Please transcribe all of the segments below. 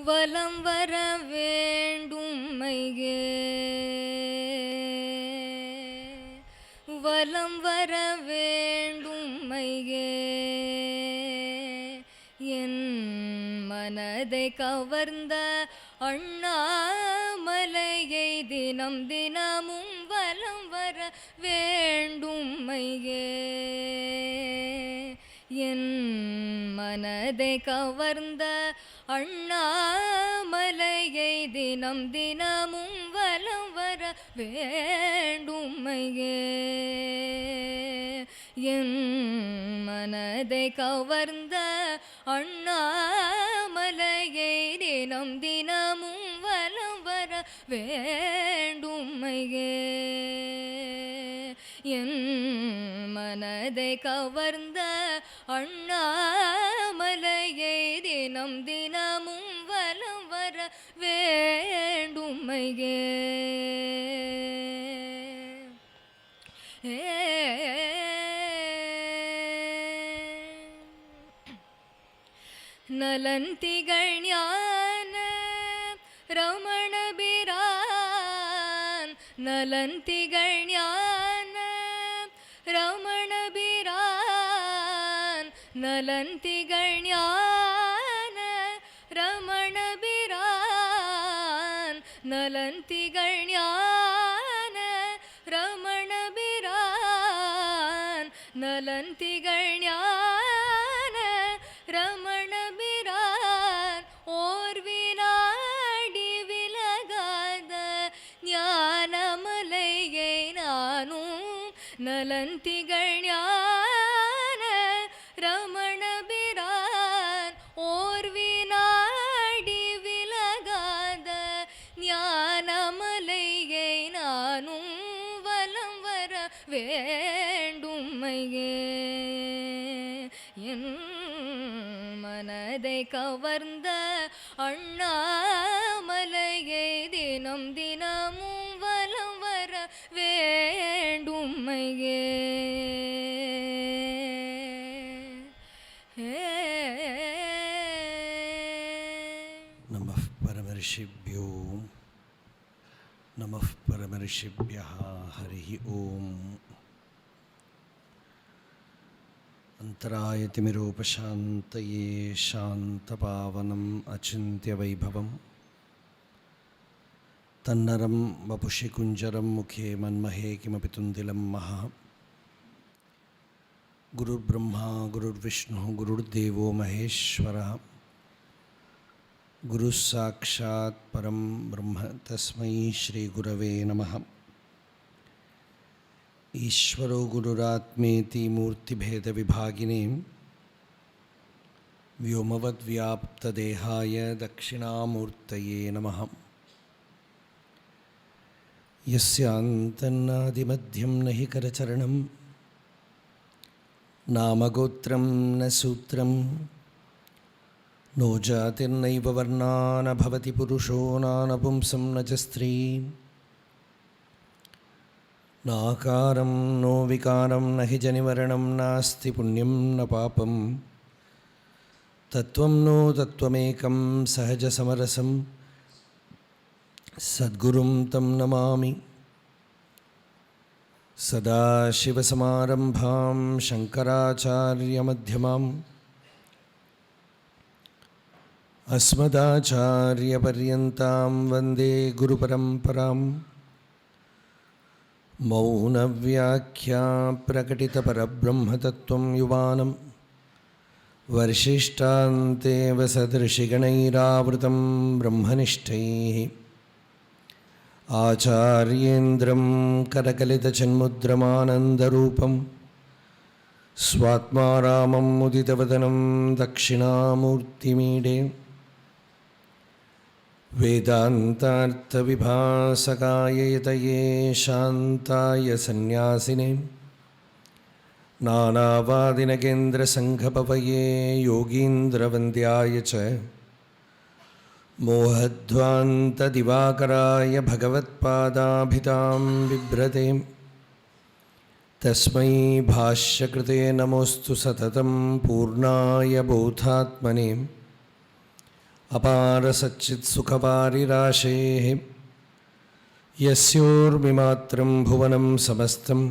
வலம் வர வேண்டும் மையே, வலம் வர வேண்டும் மையே, என் மனதை கவர்ந்த அண்ணாமலையை தினம் தினமும் வலம் வர வேண்டும் மையே, என் மனதை கவர்ந்த அண்ணாமலையை தினம் தினமும் வலம் வர வேண்டும் மையே, என் மனதை கவர்ந்த அண்ணாமலையை தினம் தினமும் வலம் வர வேண்டும் மையே, என் மனதை கவர்ந்த அண்ணாமலையை தினம் தினமும் வலம் வர வேண்டும் மையே. நலன் திகழ் ஞான ரமணபிரான், நலன் திகழ் ஞான ரமணபிரான், நலன் திகழ் ஞான ரமணபிரான், நலன் திகழ் ஞான ரமணபிரான், நலன் திகழ் ஞான ரமணபிரான், ஓர் வினாடி விலகாத ஞானமலையை நானும் நலன் திகழ் ஞான ரமணபிரான், ஓர் வினாடி விலகாத ஞானமலையை நானும் வலம் வர வேண்டும் மையே, என் மனதை கவர்ந்த அண்ணாமலையை தினம் தினமும் வலம் வர வேண்டும் மையே. நமः பரமர்ஷிभ्यो நமः பரமர்ஷிभ्यः ஹரிः ஓம். अन्तरायतिमिरोपशान्तये शान्तपावनम् अचिन्त्यवैभवं तन्नरं वपुषि कुञ्जरं मुखे मन्महे किमपि तुन्दिलं महः. गुरुर्ब्रह्मा गुरुर्विष्णुः गुरुर्देवो महेश्वरः, गुरुः साक्षात् परं ब्रह्म तस्मै श्रीगुरवे नमः. ईश्वरो गुरुरात्मेति मूर्तिभेदविभागिने व्योमवद्व्याप्तदेहाय दक्षिणामूर्तये नमः. यस्यान्तन्नादिमध्यं न हि करचरणं नामगोत्रं न सूत्रं नो जातिर्नैव वर्णा न भवति पुरुषो नानपुंसं न च स्त्री, नाकारं नो विकारं न हि जनिवर्णं नास्ति पुण्यं न पापं, तत्त्वं नो तत्त्वमेकं सहजसमरसं सद्गुरुं तं नमामि. सदाशिवसमारम्भां शङ्कराचार्यमध्यमाम् अस्मदाचार्यपर्यन्तां वन्दे गुरुपरम्पराम्. मौनव्याख्या प्रकटितपरब्रह्मतत्त्वं युवानं वर्षिष्ठान्तेव सदृशिगणैरावृतं ब्रह्मनिष्ठैः आचार्येन्द्रं करकलितचिन्मुद्रमानन्दरूपं स्वात्मा रामं मुदितवदनं दक्षिणामूर्तिमीडे. वेदान्तार्थविभासकाय यतये शान्ताय सन्न्यासिने नानावादिनगेन्द्रसङ्घपवये योगीन्द्रवन्द्याय च मोहध्वान्तदिवाकराय भगवत्पादाभितां बिभ्रते. तस्मै भाष्यकृते नमोऽस्तु सततं पूर्णाय बोधात्मने. அபார சச்சித் சுகபாரிராசேः யஸ்யோர்மிமாத்திரம் புவனம் சமஸ்தம்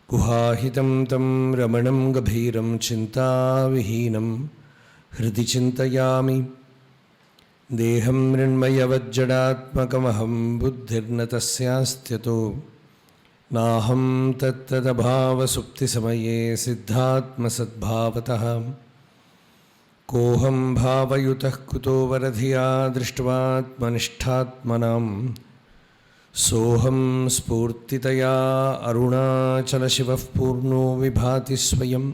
குஹாஹிதம் தம் ரமணம் கபீரம் சிந்தாவிஹீனம் ஹிருதி சிந்தயாமி. தேஹம் மிருண்மயவஜ்ஜடாத்மகமஹம் புத்திர்ன தஸ்யாஸ்த்யதோ நாஹம் தத்ததபாவசுப்திசமயே சித்தாத்மசத்பாவதः. கோஹம் பாவயுதः குதோ வரதியா திருஷ்ட்வாத்மனிஷ்டாத்மனாம் சோஹம் ஸ்பூர்த்திதயா அருணாச்சலசிவः பூர்ணோ விபாதி ஸ்வயம்.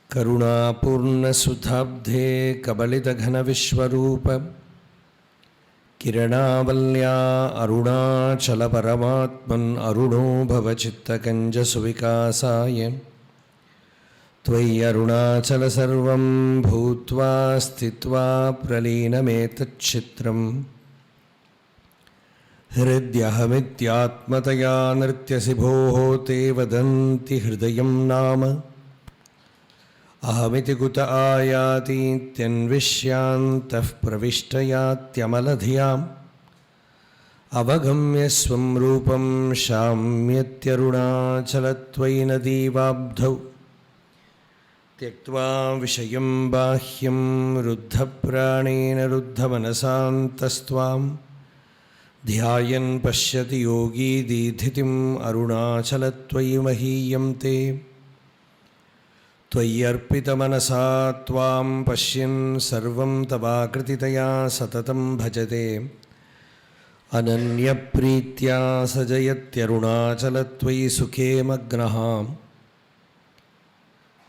கருணாபூர்ணசுதாப்தே கபலிதघनविश्वरूप किरणावल्या अरुणाचलपरमात्मन् अरुणो भवचित्तकञ्जसुविकासाय त्वयि अरुणाचल सर्वं भूत्वा स्थित्वा प्रलीनमेतच्चित्रम्. हृद्यहमित्यात्मतया नृत्यसि भोः ते वदन्ति हृदयं नाम अहमिति कुत आयातीत्यन्विष्यान्तः प्रविष्टयात्यमलधियाम् अवगम्य स्वं रूपं शाम्यत्यरुणाचलत्वयि नदीवाब्धौ त्यक्त्वा विषयं बाह्यं रुद्धप्राणेन रुद्धमनसान्तस्त्वां ध्यायन् पश्यति योगी दीधितिम् अरुणाचलत्वयि महीयं ते. त्वय्यर्पितमनसा त्वां पश्यन् सर्वं तवाकृतितया सततं भजते अनन्यप्रीत्या स जयत्यरुणाचलत्वयि सुखे मग्नः.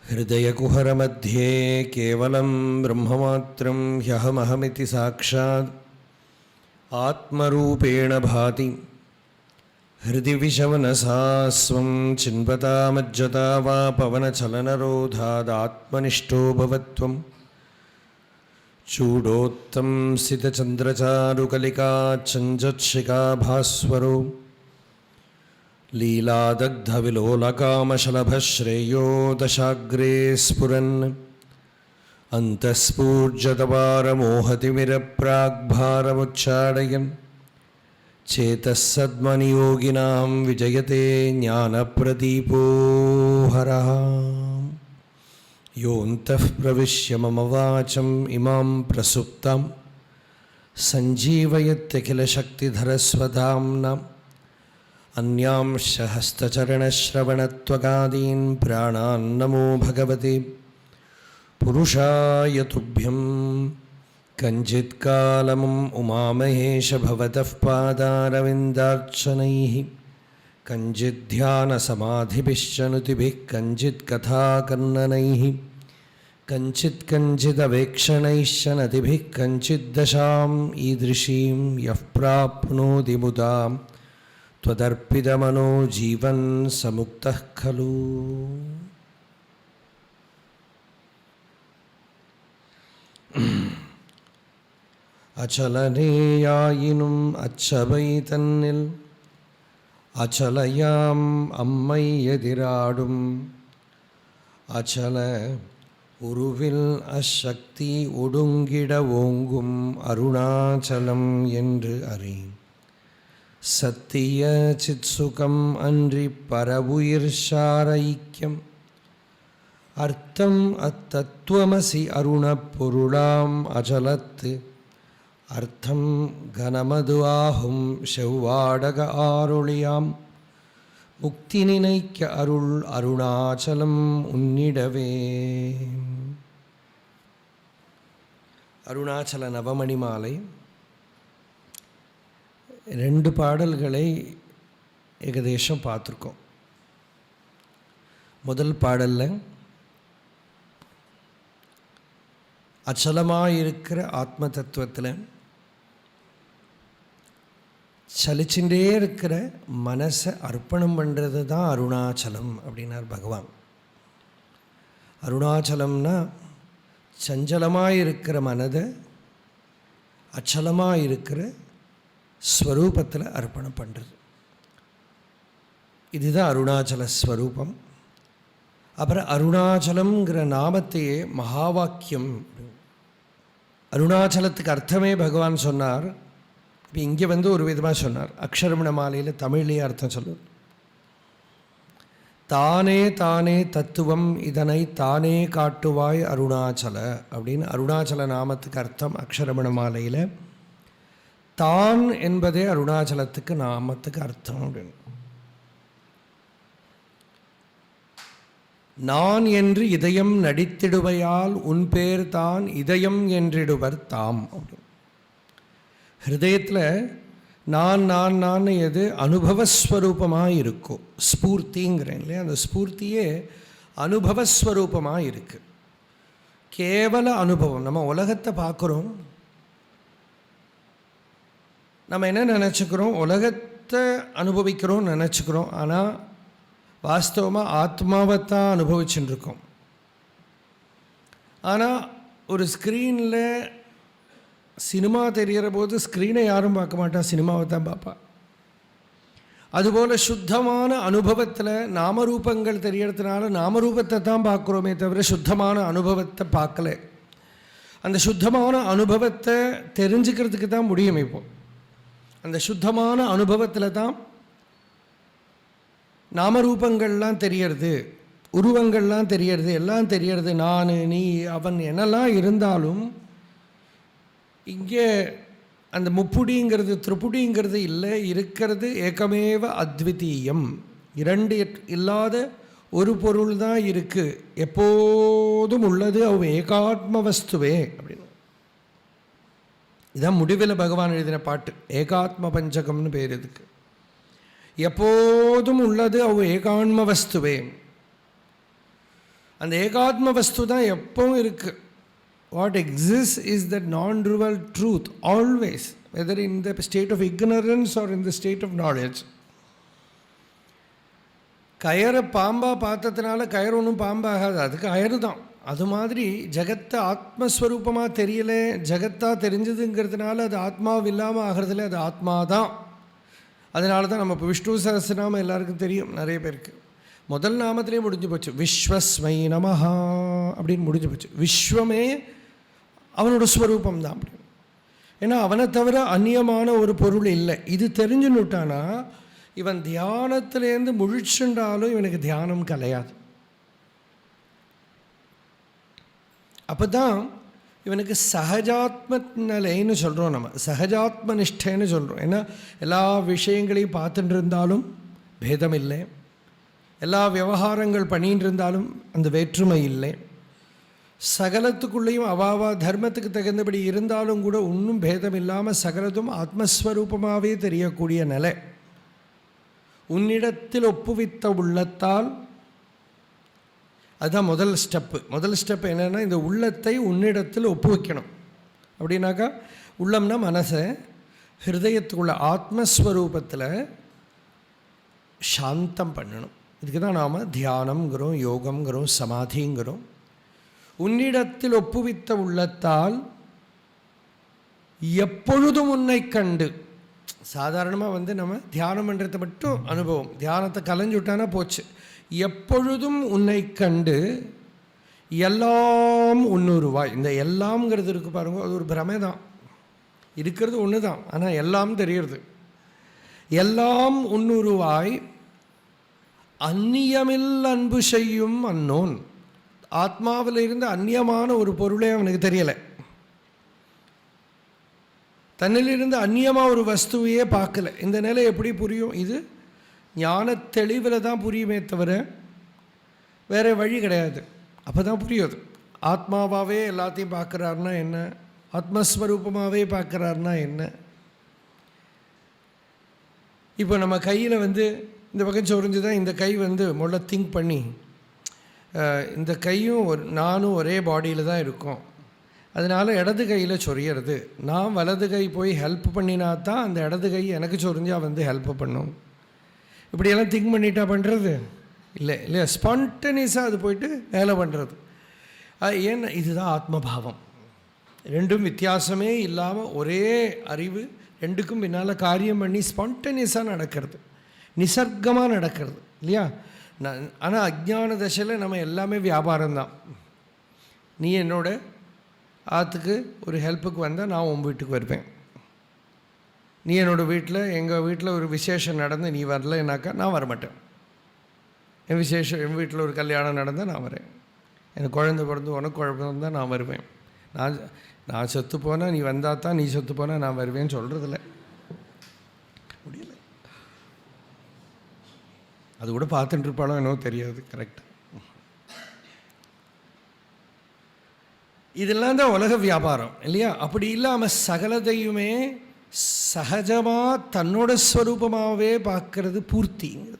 हृदयकुहरमध्ये केवलं ब्रह्ममात्रं ह्यहमहमिति साक्षात् आत्मरूपेण भाति. हृदि विषवनसा स्वं चिन्वता मज्जता वा पवनचलनरोधादात्मनिष्ठो भवत्वं. चूडोत्तं सितचन्द्रचारुकलिकाचञ्जत्शिखाभास्वरो लीलादग्धविलोलकामशलभश्रेयो दशाग्रे स्फुरन् अन्तःस्फूर्जतपारमोहतिमिरप्राग्भारमुच्चाडयन् चेतः सद्मनियोगिनां विजयते ज्ञानप्रदीपो हरः. योऽन्तः प्रविश्य मम वाचम् इमां प्रसुप्तां सञ्जीवयत्यखिलशक्तिधरस्वधाम्ना अन्यांश हस्तचरणश्रवणत्वगादीन् प्राणान् नमो भगवते पुरुषाय तुभ्यं. कञ्चित्कालमुम् उमामहेश भवतः पादारविन्दार्चनैः कञ्चिद्ध्यानसमाधिभिश्च नुतिभिः कञ्चित्कथाकर्णनैः कञ्चिदवेक्षणैश्च नतिभिः कञ्चिद्दशाम् ईदृशीं यः प्राप्नोति मुदां त्वदर्पितमनो जीवन् समुक्तः खलु. அச்சலனேயாயினும் அச்சபை தன்னில் அச்சலையாம் அம்மை எதிராடும் அச்சல உருவில் அசக்தி ஒடுங்கிட ஓங்கும் அருணாச்சலம் என்று அறி. சத்திய சித்சுகம் அன்றி பரவுயிர் சார ஐக்கியம் அர்த்தம் அத்தத்துவமசி அருணப் பொருளாம் அச்சலத்து அர்த்தம் கனமது ஆகும் செவ்வாடக ஆரொளியாம் முக்தி நினைக்க அருள் அருணாச்சலம் உன்னிடவே. அருணாச்சல நவமணி மாலை 2 பாடல்களை ஏகதேசம் பார்த்துருக்கோம். முதல் பாடலில் அச்சலமாயிருக்கிற ஆத்ம தத்துவத்தில் சலிச்சுட்டே இருக்கிற மனசை அர்ப்பணம் பண்ணுறது தான் அருணாச்சலம் அப்படின்னார் பகவான். அருணாச்சலம்னா சஞ்சலமாக இருக்கிற மனதை அச்சலமாக இருக்கிற ஸ்வரூபத்தில் அர்ப்பணம் பண்ணுறது. இதுதான் அருணாச்சல ஸ்வரூபம். அப்புறம் அருணாச்சலம்ங்கிற நாமத்தையே மகா வாக்கியம் அருணாச்சலத்துக்கு அர்த்தமே பகவான் சொன்னார். இப்போ இங்கே வந்து ஒரு விதமாக சொன்னார். அக்ஷரமண மாலையில் தமிழ்லேயே அர்த்தம் சொல்லுவார். தானே தானே தத்துவம் இதனை தானே காட்டுவாய் அருணாச்சல அப்படின்னு அருணாச்சல நாமத்துக்கு அர்த்தம். அக்ஷரமண மாலையில் தான் என்பதே அருணாச்சலத்துக்கு நாமத்துக்கு அர்த்தம் அப்படின்னு. நான் என்று இதயம் நடித்திடுவையால் உன் பேர் தான் இதயம் என்றிடுவர் தாம் அப்படின்னு. ஹிருதயத்தில் நான் நான் நான் எது அனுபவஸ்வரூபமாக இருக்கோ, ஸ்பூர்த்திங்கிறேன் இல்லையா, அந்த ஸ்பூர்த்தியே அனுபவஸ்வரூபமாக இருக்குது. கேவல அனுபவம். நம்ம உலகத்தை பார்க்குறோம், நம்ம என்ன நினச்சிக்கிறோம், உலகத்தை அனுபவிக்கிறோம் நினச்சிக்கிறோம். ஆனால் வாஸ்தவமாக ஆத்மாவைத்தான் அனுபவிச்சுட்டு இருக்கோம். ஆனால் ஒரு ஸ்க்ரீனில் சினிமா தெரிகிற போது ஸ்க்ரீனை யாரும் பார்க்க மாட்டா, சினிமாவை தான் பார்ப்பா. அதுபோல் சுத்தமான அனுபவத்தில் நாமரூபங்கள் தெரியறதுனால நாமரூபத்தை தான் பார்க்குறோமே தவிர சுத்தமான அனுபவத்தை பார்க்கல. அந்த சுத்தமான அனுபவத்தை தெரிஞ்சுக்கிறதுக்கு தான் முடியும். இப்போ அந்த சுத்தமான அனுபவத்தில் தான் நாமரூபங்கள்லாம் தெரியறது, உருவங்கள்லாம் தெரியறது, எல்லாம் தெரியறது. நான், நீ, அவன் என்னெல்லாம் இருந்தாலும் இங்கே அந்த முப்புடிங்கிறது திரிபுடிங்கிறது இல்லை, இருக்கிறது ஏகமேவ அத்விதீயம். இரண்டு இல்லாத ஒரு பொருள் தான் இருக்குது, எப்போதும் உள்ளது, அவ ஏகாத்ம வஸ்துவே அப்படின்னு. இதான் முடிவில் பகவான் எழுதின பாட்டு, ஏகாத்ம பஞ்சகம்னு பேர் இதுக்கு. எப்போதும் உள்ளது அவ ஏகாத்ம வஸ்துவே. அந்த ஏகாத்ம வஸ்து தான் எப்பவும் இருக்குது. What exists is that non-dual truth always, whether in the state of ignorance or in the state of knowledge. கயரை பாம்பாக பார்த்ததுனால கயர் ஒன்றும் பாம்பாகாது, அதுக்கு கயறு தான். அது மாதிரி ஜகத்தை ஆத்மஸ்வரூபமாக தெரியல, ஜகத்தாக தெரிஞ்சதுங்கிறதுனால அது ஆத்மாவும் இல்லாமல் ஆகிறதுல அது ஆத்மா தான். அதனால தான் நம்ம இப்போ விஷ்ணு சஹஸ்ரநாமம் எல்லாருக்கும் தெரியும், நிறைய பேருக்கு. முதல் நாமத்திலே முடிஞ்சு போச்சு, விஸ்வஸ்மை நமஹா அப்படின்னு முடிஞ்சு போச்சு. விஸ்வமே அவனோட ஸ்வரூபம் தான் அப்படி. ஏன்னா அவனை தவிர அந்நியமான ஒரு பொருள் இல்லை. இது தெரிஞ்சுன்னுட்டானா இவன் தியானத்திலேருந்து முழிச்சுண்டாலும் இவனுக்கு தியானம் கலையாது. அப்போ தான் இவனுக்கு சகஜாத்ம நிலைன்னு சொல்கிறோம், நம்ம சகஜாத்ம நிஷ்டைன்னு சொல்கிறோம். ஏன்னா எல்லா விஷயங்களையும் பார்த்துட்டு இருந்தாலும் பேதம் இல்லை, எல்லா விவகாரங்கள் பண்ணிட்டு இருந்தாலும் அந்த வேற்றுமை இல்லை, சகலத்துக்குள்ளேயும் அவாவா தர்மத்துக்கு தகுந்தபடி இருந்தாலும் கூட ஒன்றும் பேதம் இல்லாமல் சகலதும் ஆத்மஸ்வரூபமாகவே தெரியக்கூடிய நிலை. உன்னிடத்தில் ஒப்புவித்த உள்ளத்தால், அதுதான் முதல் ஸ்டெப்பு. முதல் ஸ்டெப் என்னென்னா இந்த உள்ளத்தை உன்னிடத்தில் ஒப்புவிக்கணும். அப்படின்னாக்கா உள்ளம்னா மனசை ஹிருதயத்துக்குள்ள ஆத்மஸ்வரூபத்தில் சாந்தம் பண்ணணும். இதுக்கு தான் நாம் தியானம்ங்கிறோம், யோகம்ங்கிறோம், சமாதிங்கிறோம். உன்னிடத்தில் ஒப்புவித்த உள்ளத்தால் எப்பொழுதும் உன்னை கண்டு. சாதாரணமாக நம்ம தியானம் பண்ணுறதை மட்டும் அனுபவம், தியானத்தை கலைஞ்சு விட்டானா போச்சு. எப்பொழுதும் உன்னை கண்டு எல்லாம் உன்னுருவாய். இந்த எல்லாம்ங்கிறது இருக்குது பாருங்க, அது ஒரு பிரமை தான். இருக்கிறது ஒன்று தான், ஆனால் எல்லாம் தெரியறது. எல்லாம் உன்னுருவாய் அந்நியமில் அன்பு செய்யும் அன்னோன். ஆத்மாவில் இருந்து அந்நியமான ஒரு பொருளே அவனுக்கு தெரியலை. தன்னிலிருந்து அந்நியமாக ஒரு வஸ்துவையே பார்க்கல. இந்த நிலை எப்படி புரியும்? இது ஞான தெளிவில் தான் புரியுமே தவிர வேறு வழி கிடையாது. அப்போ தான் புரியுது. ஆத்மாவாகவே எல்லாத்தையும் பார்க்குறாருன்னா என்ன, ஆத்மஸ்வரூபமாகவே பார்க்குறாருன்னா என்ன. இப்போ நம்ம கையில் இந்த பக்கம் சொரிஞ்சு தான் இந்த கை முதல்ல திங்க் பண்ணி, இந்த கையும் நானும் ஒரே பாடியில் தான் இருக்கோம், அதனால் இடது கையில் சொரியறது. நான் வலது கை போய் ஹெல்ப் பண்ணினா தான் அந்த இடது கை எனக்கு சொரிஞ்சா ஹெல்ப் பண்ணும். இப்படியெல்லாம் திங்க் பண்ணிட்டா பண்ணுறது இல்லை இல்லையா? ஸ்பான்டனியஸாக அது போயிட்டு வேலை பண்ணுறது. ஏன்னா இதுதான் ஆத்மபாவம். ரெண்டும் வித்தியாசமே இல்லாமல் ஒரே அறிவு, ரெண்டுக்கும் பின்னால் காரியம் பண்ணி ஸ்பான்டனியஸாக நடக்கிறது, நிசர்க்கமாக நடக்கிறது இல்லையா? ஆனால் அஜ்ஞான தசையில் நம்ம எல்லாமே வியாபாரம்தான். நீ என்னோட ஆற்றுக்கு ஒரு ஹெல்ப்புக்கு வந்தால் நான் உன் வீட்டுக்கு வருவேன். நீ என்னோடய வீட்டில், எங்கள் வீட்டில் ஒரு விசேஷம் நடந்து நீ வரலைன்னாக்கா நான் வரமாட்டேன். என் வீட்டில் ஒரு கல்யாணம் நடந்தால் நான் வரேன். எனக்கு குழந்தை பிறந்து உனக்கு குழந்தை இருந்தால் நான் வருவேன். நான் செத்து போனால் நீ வந்தால் தான், நீ செத்து போனால் நான் வருவேன்னு சொல்கிறதில்ல, முடியல. அது கூட பார்த்துட்டு இருப்பாளோ என்னவோ தெரியாது. கரெக்டாக இதெல்லாம் தான் உலக வியாபாரம் இல்லையா? அப்படி இல்லாமல் சகலதையுமே சகஜமாக தன்னோட ஸ்வரூபமாகவே பார்க்கறது பூர்த்திங்கிறது.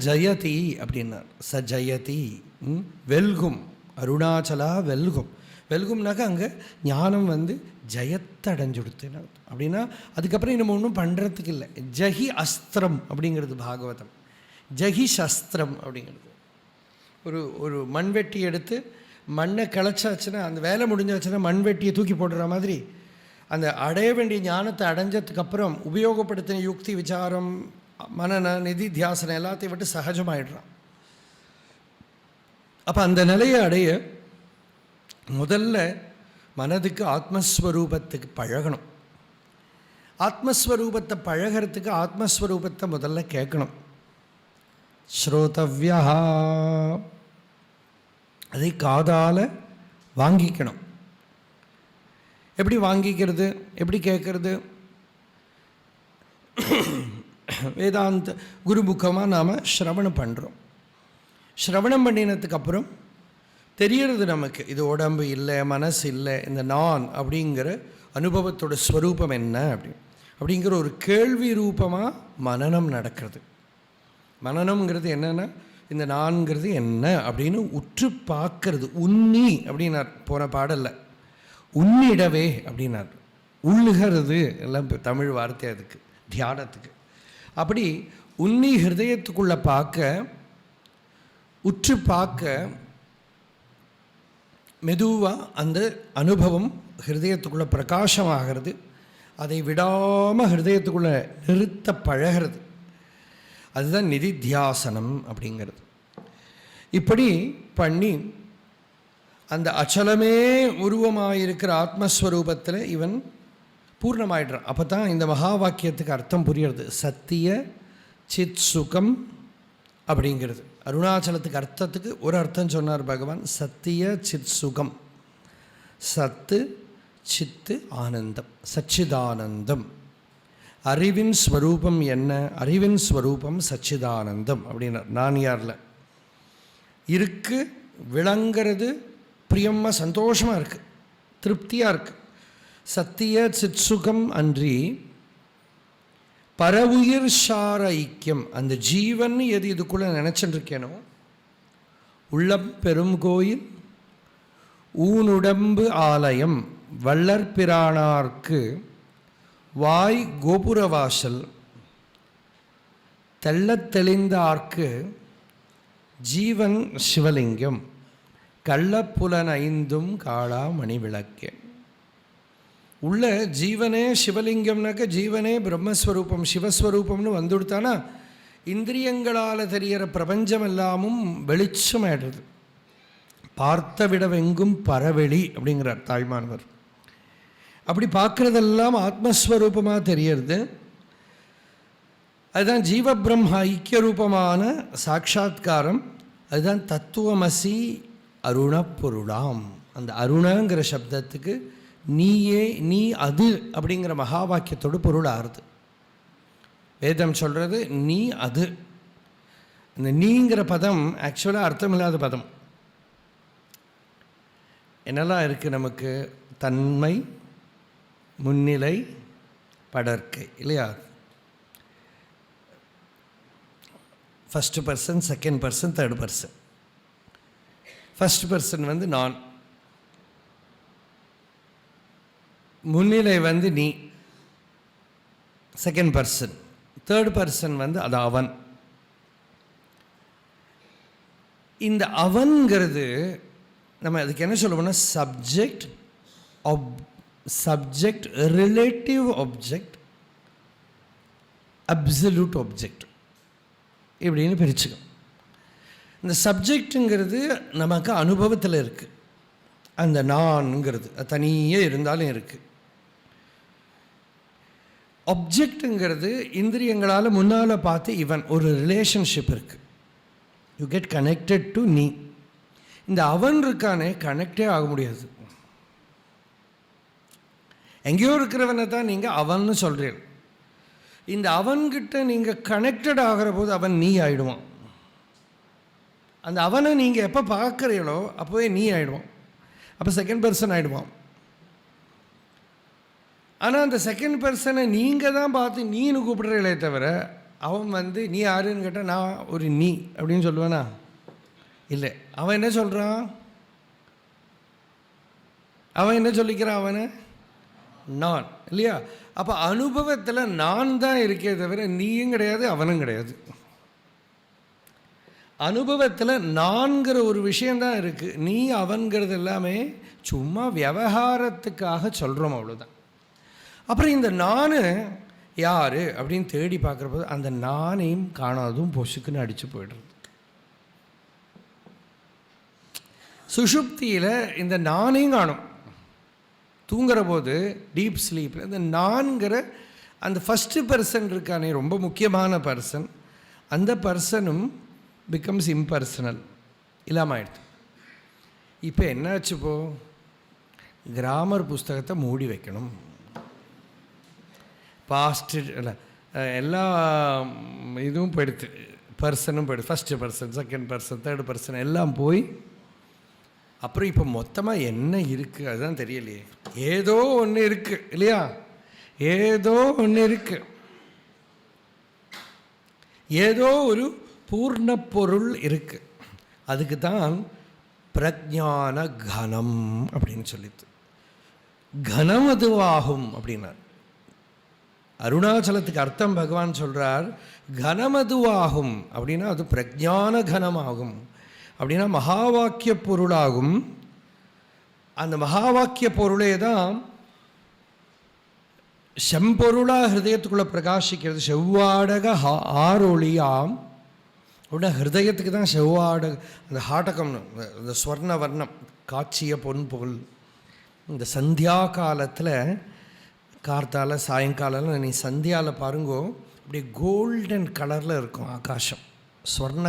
ஜயதி அப்படின்னார். ஜயதி வெல்கும், அருணாச்சலா வெல்கும். வெல்கும்னாக்கா அங்கே ஞானம் ஜெயத்தை அடைஞ்சுடுத்துன்னு அர்த்தம். அப்படின்னா அதுக்கப்புறம் நம்ம ஒன்றும் பண்ணுறதுக்கு இல்லை. ஜஹி அஸ்திரம் அப்படிங்கிறது பாகவதம். ஜஹி சஸ்திரம் அப்படிங்கிறது ஒரு மண்வெட்டி எடுத்து மண்ணை கிளச்சாச்சுன்னா, அந்த வேலை முடிஞ்சாச்சுன்னா மண்வெட்டியை தூக்கி போடுற மாதிரி அந்த அடைய வேண்டிய ஞானத்தை அடைஞ்சதுக்கப்புறம் உபயோகப்படுத்தின யுக்தி, விசாரம், மனன, நிதி, தியாசனம் எல்லாத்தையும் விட்டு சகஜமாயிடுறான். அப்போ அந்த நிலையை அடைய முதல்ல மனதுக்கு ஆத்மஸ்வரூபத்துக்கு பழகணும். ஆத்மஸ்வரூபத்தை பழகிறதுக்கு ஆத்மஸ்வரூபத்தை முதல்ல கேட்கணும். ஸ்ரோதவ்யா, அதை காதால் வாங்கிக்கணும். எப்படி வாங்கிக்கிறது, எப்படி கேட்கறது? வேதாந்த குருமுகமாக நாம் ஸ்ரவணம் பண்ணுறோம். ஸ்ரவணம் பண்ணினதுக்கப்புறம் தெரியறது நமக்கு, இது உடம்பு இல்லை, மனசு இல்லை, இந்த நான் அப்படிங்கிற அனுபவத்தோட ஸ்வரூபம் என்ன அப்படிங்கிற ஒரு கேள்வி ரூபமாக மனனம் நடக்கிறது. மனனம்ங்கிறது என்னென்னா, இந்த நான்கிறது என்ன அப்படின்னு உற்று பார்க்கறது. உன்னி அப்படின்னார் போன பாடலில். உன்னிடவே அப்படின்னார். உள்ளுகிறது எல்லாம் தமிழ் வார்த்தை அதுக்கு, தியானத்துக்கு. அப்படி உன்னி ஹிருதயத்துக்குள்ளே பார்க்க, உற்று பார்க்க, மெதுவாக அந்த அனுபவம் ஹிருதயத்துக்குள்ளே பிரகாசமாகிறது. அதை விடாமல் ஹிருதயத்துக்குள்ளே நிறுத்த பழகிறது. அதுதான் நிதித்தியாசனம் அப்படிங்கிறது. இப்படி பண்ணி அந்த அச்சலமே உருவமாயிருக்கிற ஆத்மஸ்வரூபத்தில் இவன் பூர்ணமாயிடுறான். அப்போ தான் இந்த மகா வாக்கியத்துக்கு அர்த்தம் புரியுறது. சத்திய சித் சுகம் அப்படிங்கிறது அருணாச்சலத்துக்கு அர்த்தத்துக்கு ஒரு அர்த்தம் சொன்னார் பகவான். சத்திய சித் சுகம், சத்து சித்து ஆனந்தம், சச்சிதானந்தம். அறிவின் ஸ்வரூபம் என்ன? அறிவின் ஸ்வரூபம் சச்சிதானந்தம் அப்படின்னார். நானியாரில் இருக்கு, விளங்கிறது, பிரியமாக சந்தோஷமாக இருக்குது, திருப்தியாக இருக்குது. சத்திய சித் சுகம் அன்றி பரவுயிர் சார ஐக்கியம். அந்த ஜீவன் எது இதுக்குள்ளே நினச்சிட்டுருக்கேனோ, உள்ளம் பெரும் கோயில், ஊனுடம்பு ஆலயம், வள்ளற்பிரானார்க்கு வாய் கோபுரவாசல், தெள்ளத் தெளிந்த ஆர்க்கு ஜீவன் சிவலிங்கம், கள்ளப்புலன் ஐந்தும் காளா மணி விளக்கே. உள்ள ஜீவனே சிவலிங்கம்னாக்க ஜீவனே பிரம்மஸ்வரூபம் சிவஸ்வரூபம்னு வந்துடுத்தானா இந்திரியங்களால் தெரிகிற பிரபஞ்சம் எல்லாமும் வெளிச்சமாயிடுறது. பார்த்த விடவெங்கும் பரவெளி அப்படிங்கிறார் தாய்மானவர். அப்படி பார்க்குறதெல்லாம் ஆத்மஸ்வரூபமாக தெரியறது. அதுதான் ஜீவபிரம்ம ஐக்கிய ரூபமான சாட்சா்காரம். அதுதான் தத்துவமசி அருணப்பொருளாம். அந்த அருணங்கிற சப்தத்துக்கு நீயே, நீ அது அப்படிங்கிற மகா வாக்கியத்தோடு பொருள் ஆறுது. வேதம் சொல்கிறது நீ அது. இந்த நீங்கிற பதம் ஆக்சுவலாக அர்த்தமில்லாத பதம். என்னெல்லாம் இருக்குது நமக்கு? தன்மை, முன்னிலை, படர்க்கை இல்லையா? First person, second person, third person. First person நான், முன்னிலை நீ, செகண்ட் பர்சன். தேர்ட் பர்சன் அது அவன். இந்த அவன்கிறது நம்ம அதுக்கு என்ன சொல்லுவோம்னா subject, subject, relative object, absolute object இப்படின்னு பிரிச்சுக்கணும். இந்த சப்ஜெக்டுங்கிறது நமக்கு அனுபவத்தில் இருக்குது. அந்த நான்ங்கிறது தனியே இருந்தாலும் இருக்குது. ஆப்ஜெக்ட்டுங்கிறது இந்திரியங்களால் முன்னால் பார்த்து இவன் ஒரு ரிலேஷன்ஷிப் இருக்குது. யூ கெட் கனெக்டட் டு நீ. இந்த அவன் இருக்கானே கனெக்டே ஆக முடியாது. எங்கேயோ இருக்கிறவனை தான் நீங்கள் அவன்னு சொல்கிறீர்கள். இந்த அவன்கிட்ட நீங்கள் கனெக்டட் ஆகிற போது அவன் நீ ஆகிடுவான். அந்த அவனை நீங்கள் எப்போ பார்க்குறீங்களோ அப்போவே நீ ஆகிடுவான். அப்போ செகண்ட் பர்சன் ஆகிடுவான். ஆனால் அந்த செகண்ட் பர்சனை நீங்கள் தான் பார்த்து நீன்னு கூப்பிடுறீங்களே தவிர அவன் நீ யாருன்னு கேட்டால் நான் ஒரு நீ அப்படின்னு சொல்லுவேனா? இல்லை. அவன் என்ன சொல்கிறான்? அவன் என்ன சொல்லிக்கிறான்? அவனை நான் இல்லையா? அப்போ அனுபவத்தில் நான் தான் இருக்கே தவிர நீயும் கிடையாது அவனும் கிடையாது. அனுபவத்தில் நான்கிற ஒரு விஷயந்தான் இருக்குது. நீ அவன்கிறது எல்லாமே சும்மா விவகாரத்துக்காக சொல்கிறோம், அவ்வளோதான். அப்புறம் இந்த நான் யார் அப்படின்னு தேடி பார்க்குறப்போது அந்த நானையும் காணாதும் பொசுக்குன்னு அடித்து போய்டுறது. சுஷுப்தியில் இந்த நானையும் காணும். தூங்குற போது டீப் ஸ்லீப்பில் இந்த நான்கிற அந்த ஃபஸ்ட்டு பர்சன் இருக்கானே, ரொம்ப முக்கியமான பர்சன், அந்த பர்சனும் பிகம்ஸ் இம்பர்சனல், இல்லாமல் ஆயிடுது. இப்போ என்னாச்சு? கிராமர் புஸ்தகத்தை மூடி வைக்கணும். பாஸ்ட்டு இல்லை, எல்லா இதுவும் போயிடுது. பர்சனும் போயிடுது. First person, second person, third person எல்லாம் போய் அப்புறம் இப்போ மொத்தமாக என்ன இருக்குது அதுதான் தெரியலையே. ஏதோ ஒன்று இருக்குது இல்லையா? ஏதோ ஒன்று இருக்குது. ஏதோ ஒரு பூர்ண பொருள் இருக்குது. அதுக்கு தான் பிரஜான கனம் அப்படின்னு சொல்லிட்டு, கனம் அதுவாகும் அப்படின்னார். அருணாச்சலத்துக்கு அர்த்தம் பகவான் சொல்கிறார், கனமதுவாகும் அப்படின்னா அது பிரஜான கனமாகும். அப்படின்னா மகா வாக்கிய பொருளாகும். அந்த மகா வாக்கிய பொருளே தான் செம்பொருளாக ஹிருதயத்துக்குள்ளே பிரகாசிக்கிறது. செவ்வாடக ஆரொளியாம் அப்படின்னா ஹிருதயத்துக்கு தான் செவ்வாடக, அந்த ஹாட்டகம், இந்த ஸ்வர்ண வர்ணம் காட்சிய பொன் பொருள். இந்த சந்தியா காலத்தில் கார்த்தால சாயங்காலம் நீ சந்தியாவில் பாருங்கோ, அப்படியே கோல்டன் கலரில் இருக்கும் ஆகாசம், ஸ்வர்ண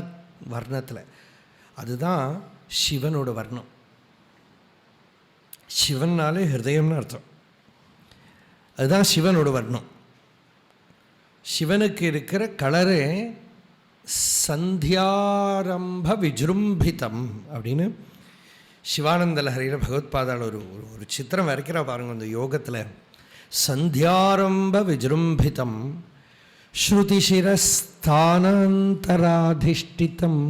வர்ணத்தில். அதுதான் சிவனோட வர்ணம். சிவன்னாலே ஹிருதயம்னு அர்த்தம். அதுதான் சிவனோட வர்ணம். சிவனுக்கு இருக்கிற கலரே சந்தியாரம்ப விஜృంభిதம் அப்படின்னு சிவானந்த லஹரியில் பகவத்பாதால் ஒரு சித்திரம் வரைக்கிறா பாருங்க. அந்த யோகத்தில் சந்தியாரம்ப விஜృంభిதம் ஸ்ருதிசிரஸ்தானாந்தராதிஷ்டிதம்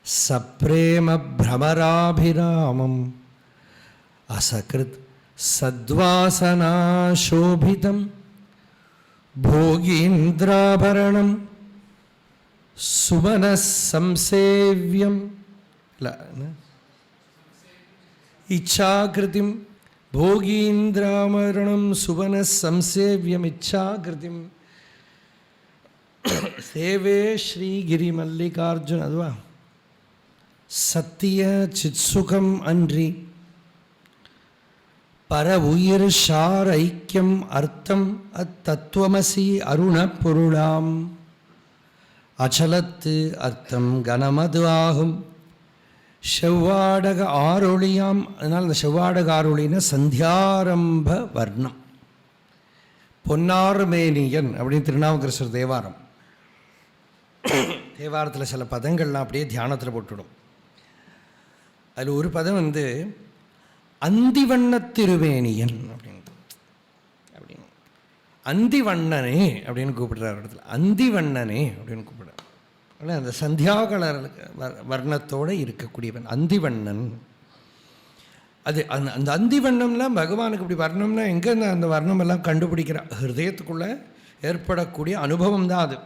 சப்ரேம பிரமராபிராமம் அசகிருத் சத்வாசனாசோபிதம் போகீந்திராபரணம் சுமனசம்சேவ்யம் இச்சாகிருதிம் போகீந்திராபரணம் சுவனசம்சேவ்யம் இச்சாகிருதிம் சேவே ஸ்ரீகிரி மல்லிகார்ஜுன். அதுவா சத்திய சித்சுகம் அன்றி பர உயிர் ஷார் ஐக்கியம் அர்த்தம் அத்தத்துவமசி அருண பொருளாம் அச்சலத்து அர்த்தம் கனமது ஆகும் செவ்வாடக ஆரொளியாம். அதனால் அந்த செவ்வாடக ஆரொளின்னா சந்தியாரம்ப வர்ணம். பொன்னார்மேனியன் அப்படின்னு திருநாவுக்கரசர் தேவாரம். தேவாரத்தில் சில பதங்கள்லாம் அப்படியே தியானத்தில் போட்டுவிடும். அதில் ஒரு பதம் அந்திவண்ணத்திருவேணியன் அப்படின்னு அந்திவண்ணனே அப்படின்னு கூப்பிடுறார். இடத்துல அந்திவண்ணனே அப்படின்னு கூப்பிடுறார். ஆனால் அந்த சந்தியாகலர் வர்ணத்தோடு இருக்கக்கூடியவன் அந்திவண்ணன். அது அந்த அந்திவண்ணம்லாம் பகவானுக்கு இப்படி வர்ணம்னா எங்கே அந்த வர்ணமெல்லாம் கண்டுபிடிக்கிறார்? ஹிருதயத்துக்குள்ளே ஏற்படக்கூடிய அனுபவம் தான் அது.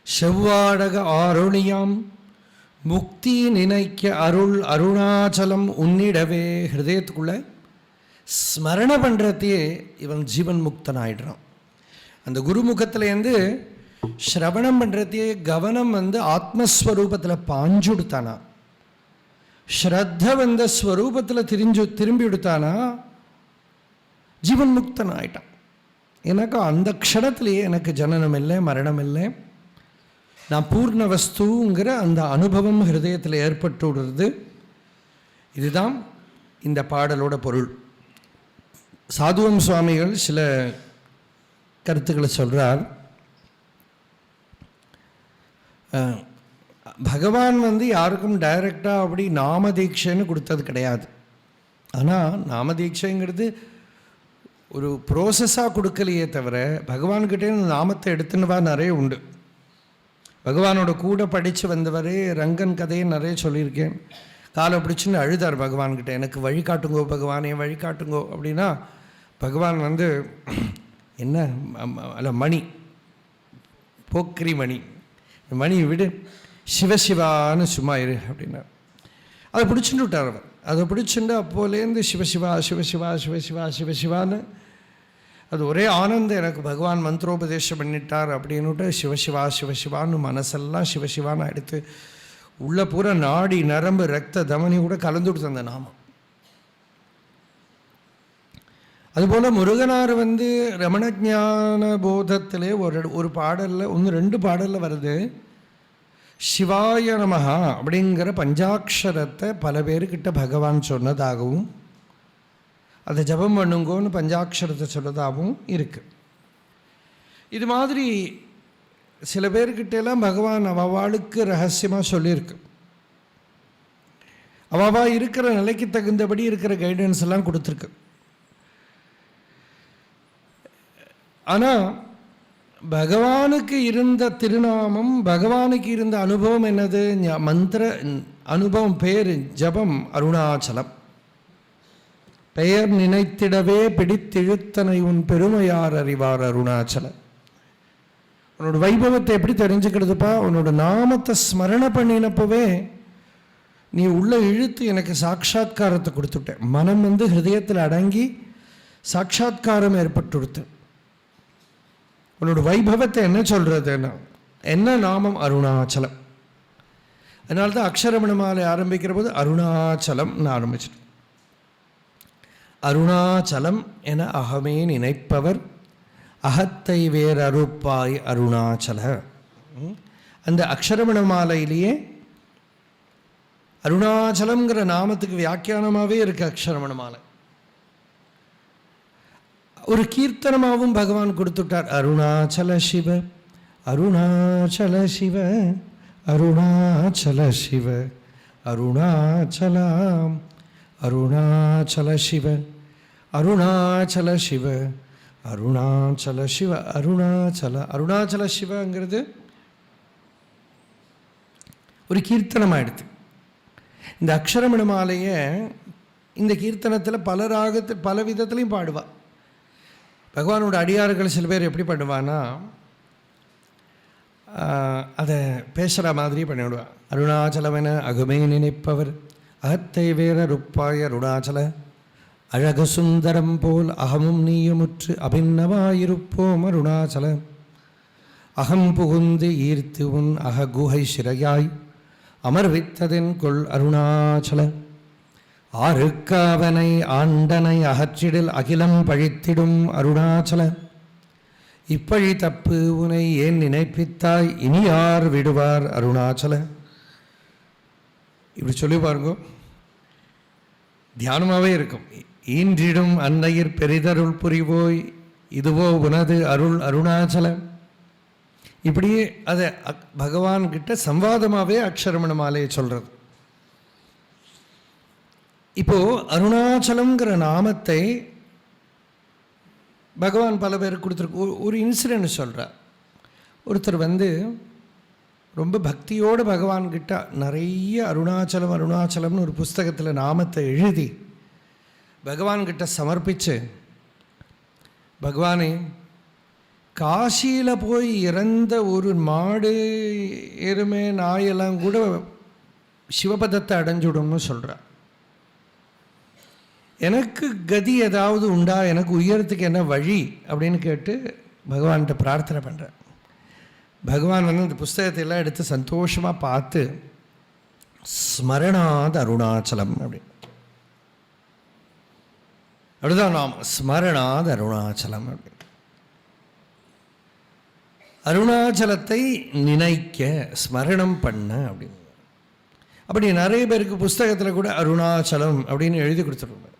செவ்வாடக ஆருணியாம் முக்தி நினைக்க அருள் அருணாச்சலம் உன்னிடவே. ஹிருதயத்துக்குள்ளே ஸ்மரண பண்ணுறதையே இவன் ஜீவன் முக்தன் ஆயிடுறான். அந்த குருமுகத்துலேருந்து ஸ்ரவணம் பண்ணுறதையே கவனம் ஆத்மஸ்வரூபத்தில் பாஞ்சுடுத்தானா. ஸ்ரத்த வந்த ஸ்வரூபத்தில் திரும்பி விடுத்தானா ஜீவன் முக்தன் ஆயிட்டான். எனக்கு அந்த க்ஷணத்திலேயே எனக்கு ஜனனம் இல்லை, மரணம் இல்லை, நான் பூர்ண வஸ்துங்கிற அந்த அனுபவம் ஹிருதயத்தில் ஏற்பட்டு விடுறது. இதுதான் இந்த பாடலோட பொருள். சாதுவம் சுவாமிகள் சில கருத்துக்களை சொல்கிறார். பகவான் யாருக்கும் டைரக்டாக அப்படி நாமதீட்சைன்னு கொடுத்தது கிடையாது. ஆனால் நாமதீட்சைங்கிறது ஒரு ப்ரோசஸாக கொடுக்கலையே தவிர பகவான்கிட்டே நாமத்தை எடுத்துன்னுவா நிறைய உண்டு. பகவானோட கூட படித்து வந்தவரே ரங்கன் கதையை நிறைய சொல்லியிருக்கேன். காலை பிடிச்சின்னு அழுதார் பகவான்கிட்ட, எனக்கு வழிகாட்டுங்கோ பகவானே வழிகாட்டுங்கோ அப்படின்னா பகவான் என்ன அல்ல மணி போக்கிரி மணி விடு சிவசிவான்னு சும்மா இரு அப்படின்னார். அதை பிடிச்சிட்டு விட்டார் அவர். அதை பிடிச்சிட்டு அப்போலேருந்து சிவசிவா சிவசிவா சிவசிவா சிவசிவான்னு அது ஒரே ஆனந்தம். எனக்கு பகவான் மந்திரோபதேசம் பண்ணிட்டார் அப்படின்னுட்டு சிவசிவா சிவசிவான்னு மனசெல்லாம் சிவசிவான்னு எடுத்து உள்ள பூரா நாடி நரம்பு ரத்த தமனி கூட கலந்து கொடுத்த அந்த நாமம். அதுபோல் முருகனார் ரமணஞான போதத்திலே ஒரு பாடலில் 1-2 பாடலில் வருது, சிவாய நமஹா அப்படிங்கிற பஞ்சாட்சரத்தை பல பேர்கிட்ட பகவான் சொன்னதாகவும் அதை ஜபம் பண்ணுங்கோன்னு பஞ்சாட்சரத்தை சொன்னதாகவும் இருக்குது. இது மாதிரி சில பேர்கிட்டெல்லாம் பகவான் அவாளுக்கு ரகசியமாக சொல்லியிருக்கு. அவாவா இருக்கிற நிலைக்கு தகுந்தபடி இருக்கிற கைடன்ஸ் எல்லாம் கொடுத்துருக்கு. ஆனால் பகவானுக்கு இருந்த திருநாமம், பகவானுக்கு இருந்த அனுபவம் என்னது? மந்திர அனுபவம், பேர் ஜபம் அருணாச்சலம். பெயர் நினைத்திடவே பிடித்திழுத்தனை உன் பெருமையார் அறிவார் அருணாச்சலம். உன்னோட வைபவத்தை எப்படி தெரிஞ்சுக்கிறதுப்பா? உன்னோட நாமத்தை ஸ்மரண பண்ணினப்பவே நீ உள்ள இழுத்து எனக்கு சாட்சா்காரத்தை கொடுத்துட்டேன். மனம் ஹிருதயத்தில் அடங்கி சாட்சா்காரம் ஏற்பட்டுடுத்து. உன்னோட வைபவத்தை என்ன சொல்கிறதுன்னா என்ன நாமம்? அருணாச்சலம். அதனால தான் அக்ஷரமணமாலை ஆரம்பிக்கிற போது அருணாச்சலம்னு ஆரம்பிச்சிட்டு, அருணாச்சலம் என அகமே நினைப்பவர் அகத்தை வேறறுப்பாய் அருணாச்சல. அந்த அக்ஷரமண மாலையிலேயே அருணாச்சலம்ங்கிற நாமத்துக்கு வியாக்கியானமாகவே இருக்கு அக்ஷரமண மாலை. ஒரு கீர்த்தனமாகவும் பகவான் கொடுத்துட்டார். அருணாச்சல சிவ அருணாச்சல சிவ அருணாச்சல சிவ அருணாச்சலாம் அருணாச்சல சிவ அருணாச்சல சிவ அருணாச்சல சிவ அருணாச்சல சிவங்கிறது ஒரு கீர்த்தனமாயிடுது. இந்த அக்ஷரமண மாலையை இந்த கீர்த்தனத்தில் பல ராகத்தில் பல விதத்துலையும் பாடுவாள். பகவானோட அடியார்கள் சில பேர் எப்படி பண்ணுவான்னா அதை பேசுகிற மாதிரி பண்ணிவிடுவாள். அருணாச்சலமென அகுமே நினைப்பவர் அகத்தை வேற ருப்பாய் அருணாச்சல, அழகு சுந்தரம் போல் அகமும் நீயுமுற்று அபிநவாயிருப்போம் அருணாச்சல, அகம் புகுந்து ஈர்த்து உன் அககுகை சிறையாய் அமர்வித்ததென் கொள் அருணாச்சல, ஆறுக்காவனை ஆண்டனை அகற்றிடில் அகிலம் பழித்திடும் அருணாச்சல, இப்பழி தப்பு உனை ஏன் நினைப்பித்தாய் இனி யார் விடுவார் அருணாச்சல. இப்படி சொல்லி பாருங்க, தியானமாகவே இருக்கும். ஈன்றிடும் அன்னையர் பெரிதருள் புரிவோய் இதுவோ உனது அருள் அருணாச்சல. இப்படியே அதை பகவான்கிட்ட சம்வாதமாகவே அக்ஷரமண மாலையை சொல்கிறது. இப்போது அருணாச்சலங்கிற நாமத்தை பகவான் பல பேருக்கு கொடுத்துருக்கு. ஒரு இன்சிடென்ட் சொல்கிறார். ஒருத்தர் ரொம்ப பக்தியோடு பகவான்கிட்ட நிறைய அருணாச்சலம் அருணாச்சலம்னு ஒரு புஸ்தகத்தில் நாமத்தை எழுதி பகவான்கிட்ட சமர்ப்பித்து, பகவானே காசியில் போய் இறந்த ஒரு மாடு எருமை நாயெல்லாம் கூட சிவபதத்தை அடைஞ்சுடும்னு சொல்கிறார். எனக்கு கதி ஏதாவது உண்டா, எனக்கு உயரத்துக்கு என்ன வழி அப்படின்னு கேட்டு பகவான்கிட்ட பிரார்த்தனை பண்ணுறேன். பகவான் இந்த புஸ்தகத்தை எல்லாம் எடுத்து சந்தோஷமாக பார்த்து ஸ்மரணாத் அருணாச்சலம் அப்படிதான் நாம் ஸ்மரணாத் அருணாச்சலம் அருணாச்சலத்தை நினைக்க ஸ்மரணம் பண்ண அப்படின்னு. அப்படி நிறைய பேருக்கு புஸ்தகத்தில் கூட அருணாச்சலம் அப்படின்னு எழுதி கொடுத்துருவாங்க.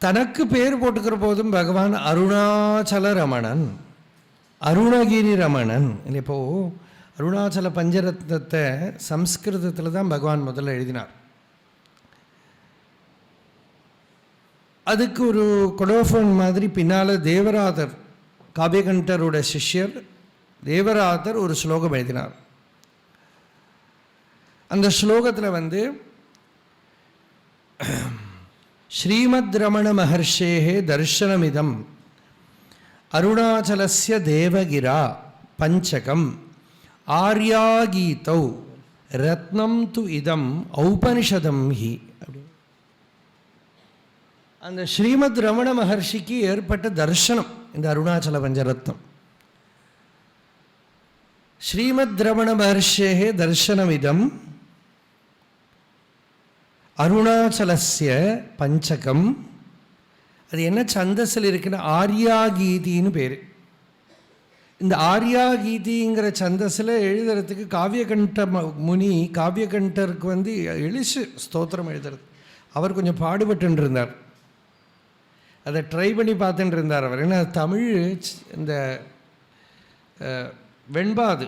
தனக்கு பேர் போட்டுக்கிற போதும் பகவான் அருணாச்சல ரமணன், அருணகிரி ரமணன். இப்போது அருணாச்சல பஞ்சரத்னத்தை சம்ஸ்கிருதத்தில் தான் பகவான் முதல்ல எழுதினார். அதுக்கு ஒரு கொடோஃபோன் மாதிரி பின்னால் தேவராதர், காவியகண்டரோட சிஷ்யர் தேவராதர் ஒரு ஸ்லோகம் எழுதினார். அந்த ஸ்லோகத்தில் ஸ்ரீமத் ரமண மகர்ஷேஹே தர்ஷனமிதம் அருணாச்சலஸ்ய தேவகிரா பஞ்சகம் ஆர்யாகீதௌ ரத்னம் து இதம் ஔபனிஷதம் ஹி. அந்த ஸ்ரீமத் ரமண மகர்ஷிக்கு ஏற்பட்ட தர்ஷனம் இந்த அருணாச்சல பஞ்சரத்னம். ஸ்ரீமத் ரமண மகர்ஷேஹே தர்ஷனமிதம் அருணாச்சலஸ்ய பஞ்சகம். அது என்ன சந்தஸில் இருக்குன்னா ஆர்யாகீதின்னு பேர். இந்த ஆர்யாகீதிங்கிற சந்தஸில் எழுதுறதுக்கு காவியகண்ட முனி, காவியகண்டருக்கு எழுச்சு ஸ்தோத்திரம் எழுதுறது அவர் கொஞ்சம் பாடுபட்டு இருந்தார். அதை ட்ரை பண்ணி பார்த்துட்டு இருந்தார் அவர். ஏன்னா தமிழ் இந்த வெண்பாது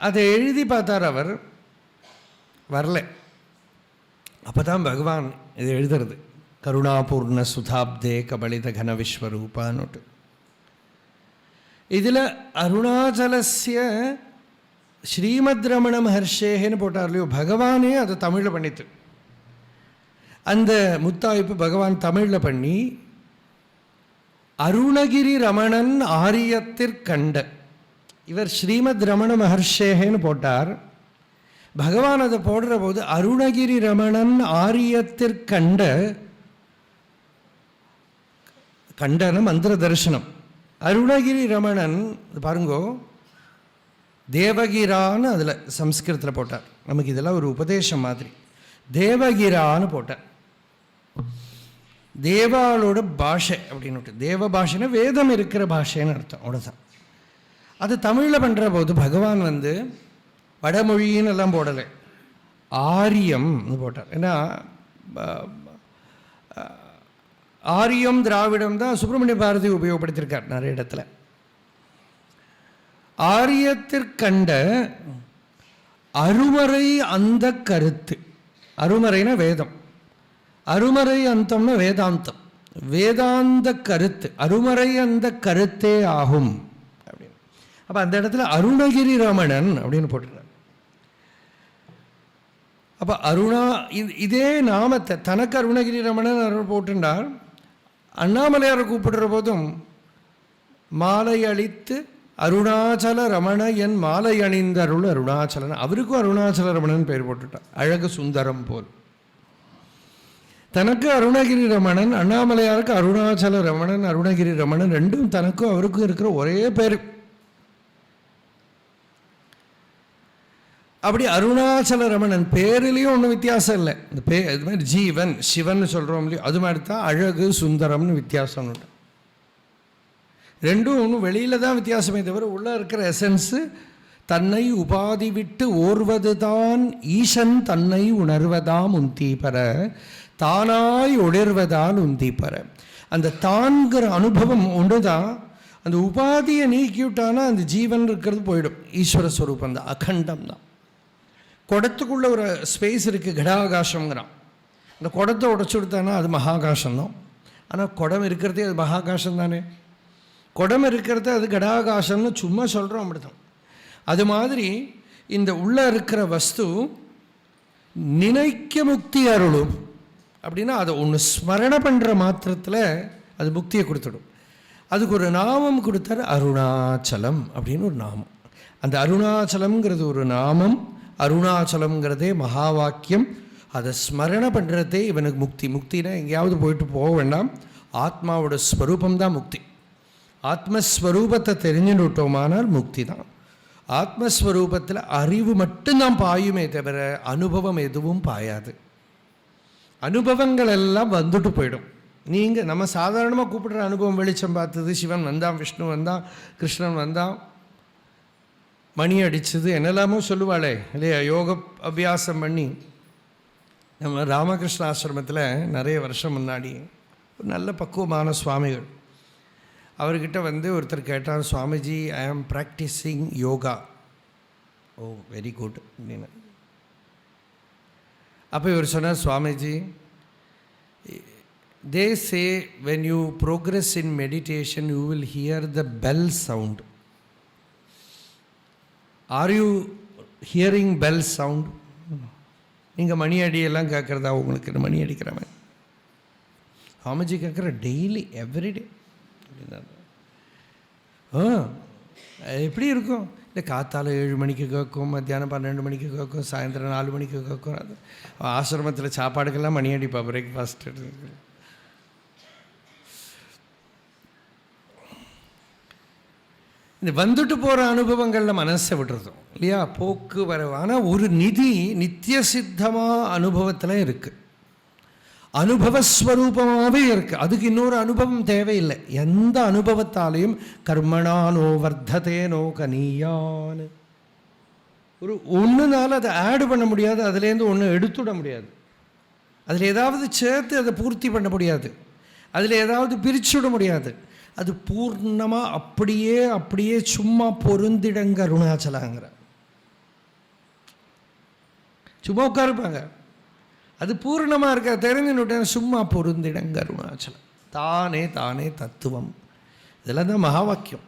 அதை எழுதி பார்த்தார் அவர், வரல. அப்போ தான் பகவான் இது எழுதுறது கருணாபூர்ண சுதாப்தே கபலித கன விஸ்வரூபான்னுட்டு. இதில் அருணாச்சலஸ்ய ஸ்ரீமத் ரமண மகர்ஷேன்னு போட்டார் இல்லையோ, பகவானே அதை தமிழில் பண்ணித்து. அந்த முத்தாய்ப்பு பகவான் தமிழில் பண்ணி அருணகிரி ரமணன் ஆரியத்திற்கண்ட, இவர் ஸ்ரீமத் ரமண மகர்ஷேன்னு போட்டார். பகவான் அதை போடுற போது அருணகிரி ரமணன் ஆரியத்திற்கண்ட, கண்டன மந்திர தரிசனம். அருணகிரி ரமணன் பாருங்கோ தேவகிரான்னு அதில் சம்ஸ்கிருதத்தில் போட்டார். நமக்கு இதெல்லாம் ஒரு உபதேசம் மாதிரி. தேவகிரான்னு போட்டார். தேவாளோட பாஷை அப்படின்னு, தேவ பாஷைன்னா வேதம் இருக்கிற பாஷைன்னு அர்த்தம். அவ்வளோதான். அது தமிழில் பண்ணுற போது பகவான் வடமொழின்னு எல்லாம் போடலை, ஆரியம் போட்டார். ஏன்னா ஆரியம் திராவிடம் தான் சுப்பிரமணிய பாரதி உபயோகப்படுத்தியிருக்கார் நிறைய இடத்துல. ஆரியத்திற்கண்ட அருமறை அந்த கருத்து. அருமறைனா வேதம், அருமறை அந்தம்னா வேதாந்தம், வேதாந்த கருத்து, அருமறை அந்த கருத்தே ஆகும் அப்படின்னு. அப்போ அந்த இடத்துல அருணகிரி ரமணன் அப்படின்னு போட்டுருக்கார். அப்போ இதே நாமத்தை தனக்கு அருணகிரி ரமணன் போட்டுண்டார். அண்ணாமலையாரை கூப்பிடுற போதும் மாலை அளித்து அருணாச்சல ரமண என் மாலை அணிந்த அருள் அருணாச்சலன், அவருக்கும் அருணாச்சல ரமணன் பேர் போட்டுட்டார். அழகு சுந்தரம் போல். தனக்கு அருணகிரி ரமணன், அண்ணாமலையாருக்கு அருணாச்சல ரமணன், அருணகிரி ரமணன் ரெண்டும் தனக்கும் அவருக்கும் இருக்கிற ஒரே பேர். அப்படி அருணாச்சல ரமணன் பேரிலையும் ஒன்றும் வித்தியாசம் இல்லை. இந்த இது மாதிரி ஜீவன் சிவன் சொல்கிறோம் இல்லையோ, அது மாதிரி தான் அழகு சுந்தரம்னு வித்தியாசம். ரெண்டும் ஒன்றும் வெளியில் தான் வித்தியாசமே தவிர உள்ளே இருக்கிற எசன்ஸு தன்னை உபாதி விட்டு ஓர்வது தான் ஈசன் தன்னை உணர்வதாம் உந்தீபர தானாய் ஒளிர்வதால் உந்தீபர. அந்த தான்கிற அனுபவம் ஒன்று தான். அந்த உபாதியை நீக்கிவிட்டானா அந்த ஜீவன் இருக்கிறது போயிடும். ஈஸ்வர ஸ்வரூபம் தான், அகண்டம் தான். குடத்துக்குள்ளே ஒரு ஸ்பேஸ் இருக்குது, கடாகாசங்கிறான். அந்த குடத்தை உடச்சி விடுத்தானா அது மகாகாசம்தான். ஆனால் குடம் இருக்கிறதே அது மகாகாசம் தானே. குடம் இருக்கிறது அது கடாகாசம்னு சும்மா சொல்கிறோம், அப்படிதான். அது மாதிரி இந்த உள்ளே இருக்கிற வஸ்து நினைக்க முக்தி அருளும் அப்படின்னா அதை ஒன்று ஸ்மரண பண்ணுற மாத்திரத்தில் அது முக்தியை கொடுத்துடும். அதுக்கு ஒரு நாமம் கொடுத்தாரு, அருணாச்சலம் அப்படின்னு ஒரு நாமம். அந்த அருணாச்சலம்ங்கிறது ஒரு நாமம், அருணாச்சலம்ங்கிறதே மகா வாக்கியம். அதை ஸ்மரண பண்ணுறதே இவனுக்கு முக்தி. முக்தினா எங்கேயாவது போயிட்டு போக வேண்டாம், ஆத்மாவோட ஸ்வரூபந்தான் முக்தி. ஆத்மஸ்வரூபத்தை தெரிஞ்சுட்டோமானால் முக்தி தான். ஆத்மஸ்வரூபத்தில் அறிவு மட்டும்தான் பாயுமே தவிர அனுபவம் எதுவும் பாயாது. அனுபவங்கள் எல்லாம் வந்துட்டு போயிடும். நீங்கள் நம்ம சாதாரணமாக கூப்பிடுற அனுபவம், வெளிச்சம் பார்த்தது, சிவன் வந்தான், விஷ்ணு வந்தான், கிருஷ்ணன் வந்தான், மணி அடித்தது, என்னெல்லாமோ சொல்லுவாளே இல்லையா. யோக அபியாசம் பண்ணி நம்ம ராமகிருஷ்ண ஆசிரமத்தில் நிறைய வருஷம் முன்னாடி ஒரு நல்ல பக்குவமான சுவாமிகள், அவர்கிட்ட வந்து ஒருத்தர் கேட்டார், சுவாமிஜி ஐ ஆம் ப்ராக்டிஸிங் யோகா. ஓ வெரி குட் அப்படின்னு. அப்போ இவர் சொன்னார், Swamiji they say when you progress in meditation you will hear the bell sound. Are you hearing bell sound? நீங்கள் மணி அடியெல்லாம் கேட்குறதா உங்களுக்கு? மணி அடிக்கிறவன் சுவாமிஜி கேட்குற டெய்லி எவ்ரிடே அப்படின்னா எப்படி இருக்கும்? இல்லை காத்தால 7 மணிக்கு கேட்கும், மத்தியானம் 12 மணிக்கு கேட்கும், சாயந்தரம் 4 மணிக்கு கேட்கும். அது ஆசிரமத்தில் சாப்பாடுக்கெல்லாம் மணி அடிப்பா, பிரேக்ஃபாஸ்ட். இந்த வந்துட்டு போகிற அனுபவங்களில் மனசை விடுறதும் இல்லையா, போக்கு வரவு. ஆனால் ஒரு நிதி நித்திய சித்தமாக அனுபவத்தில் இருக்குது, அனுபவஸ்வரூபமாகவே இருக்குது. அதுக்கு இன்னொரு அனுபவம் தேவையில்லை. எந்த அனுபவத்தாலையும் கர்மணானோ வர்த்ததேனோ கனியான்னு ஒரு ஒன்றுனால அதை ஆடு பண்ண முடியாது, அதுலேருந்து ஒன்று எடுத்துட முடியாது, அதில் ஏதாவது சேர்த்து அதை பூர்த்தி பண்ண முடியாது, அதில் ஏதாவது பிரிச்சுட முடியாது. அது பூர்ணமாக அப்படியே அப்படியே சும்மா பொருந்திடங்க அருணாச்சலாங்கிற. சும்மா உட்காருப்பாங்க, அது பூர்ணமாக இருக்க தெரிஞ்சுன்னு சும்மா பொருந்திடங்க அருணாச்சலம். தானே தானே தத்துவம். இதெல்லாம் தான் மகா வாக்கியம்.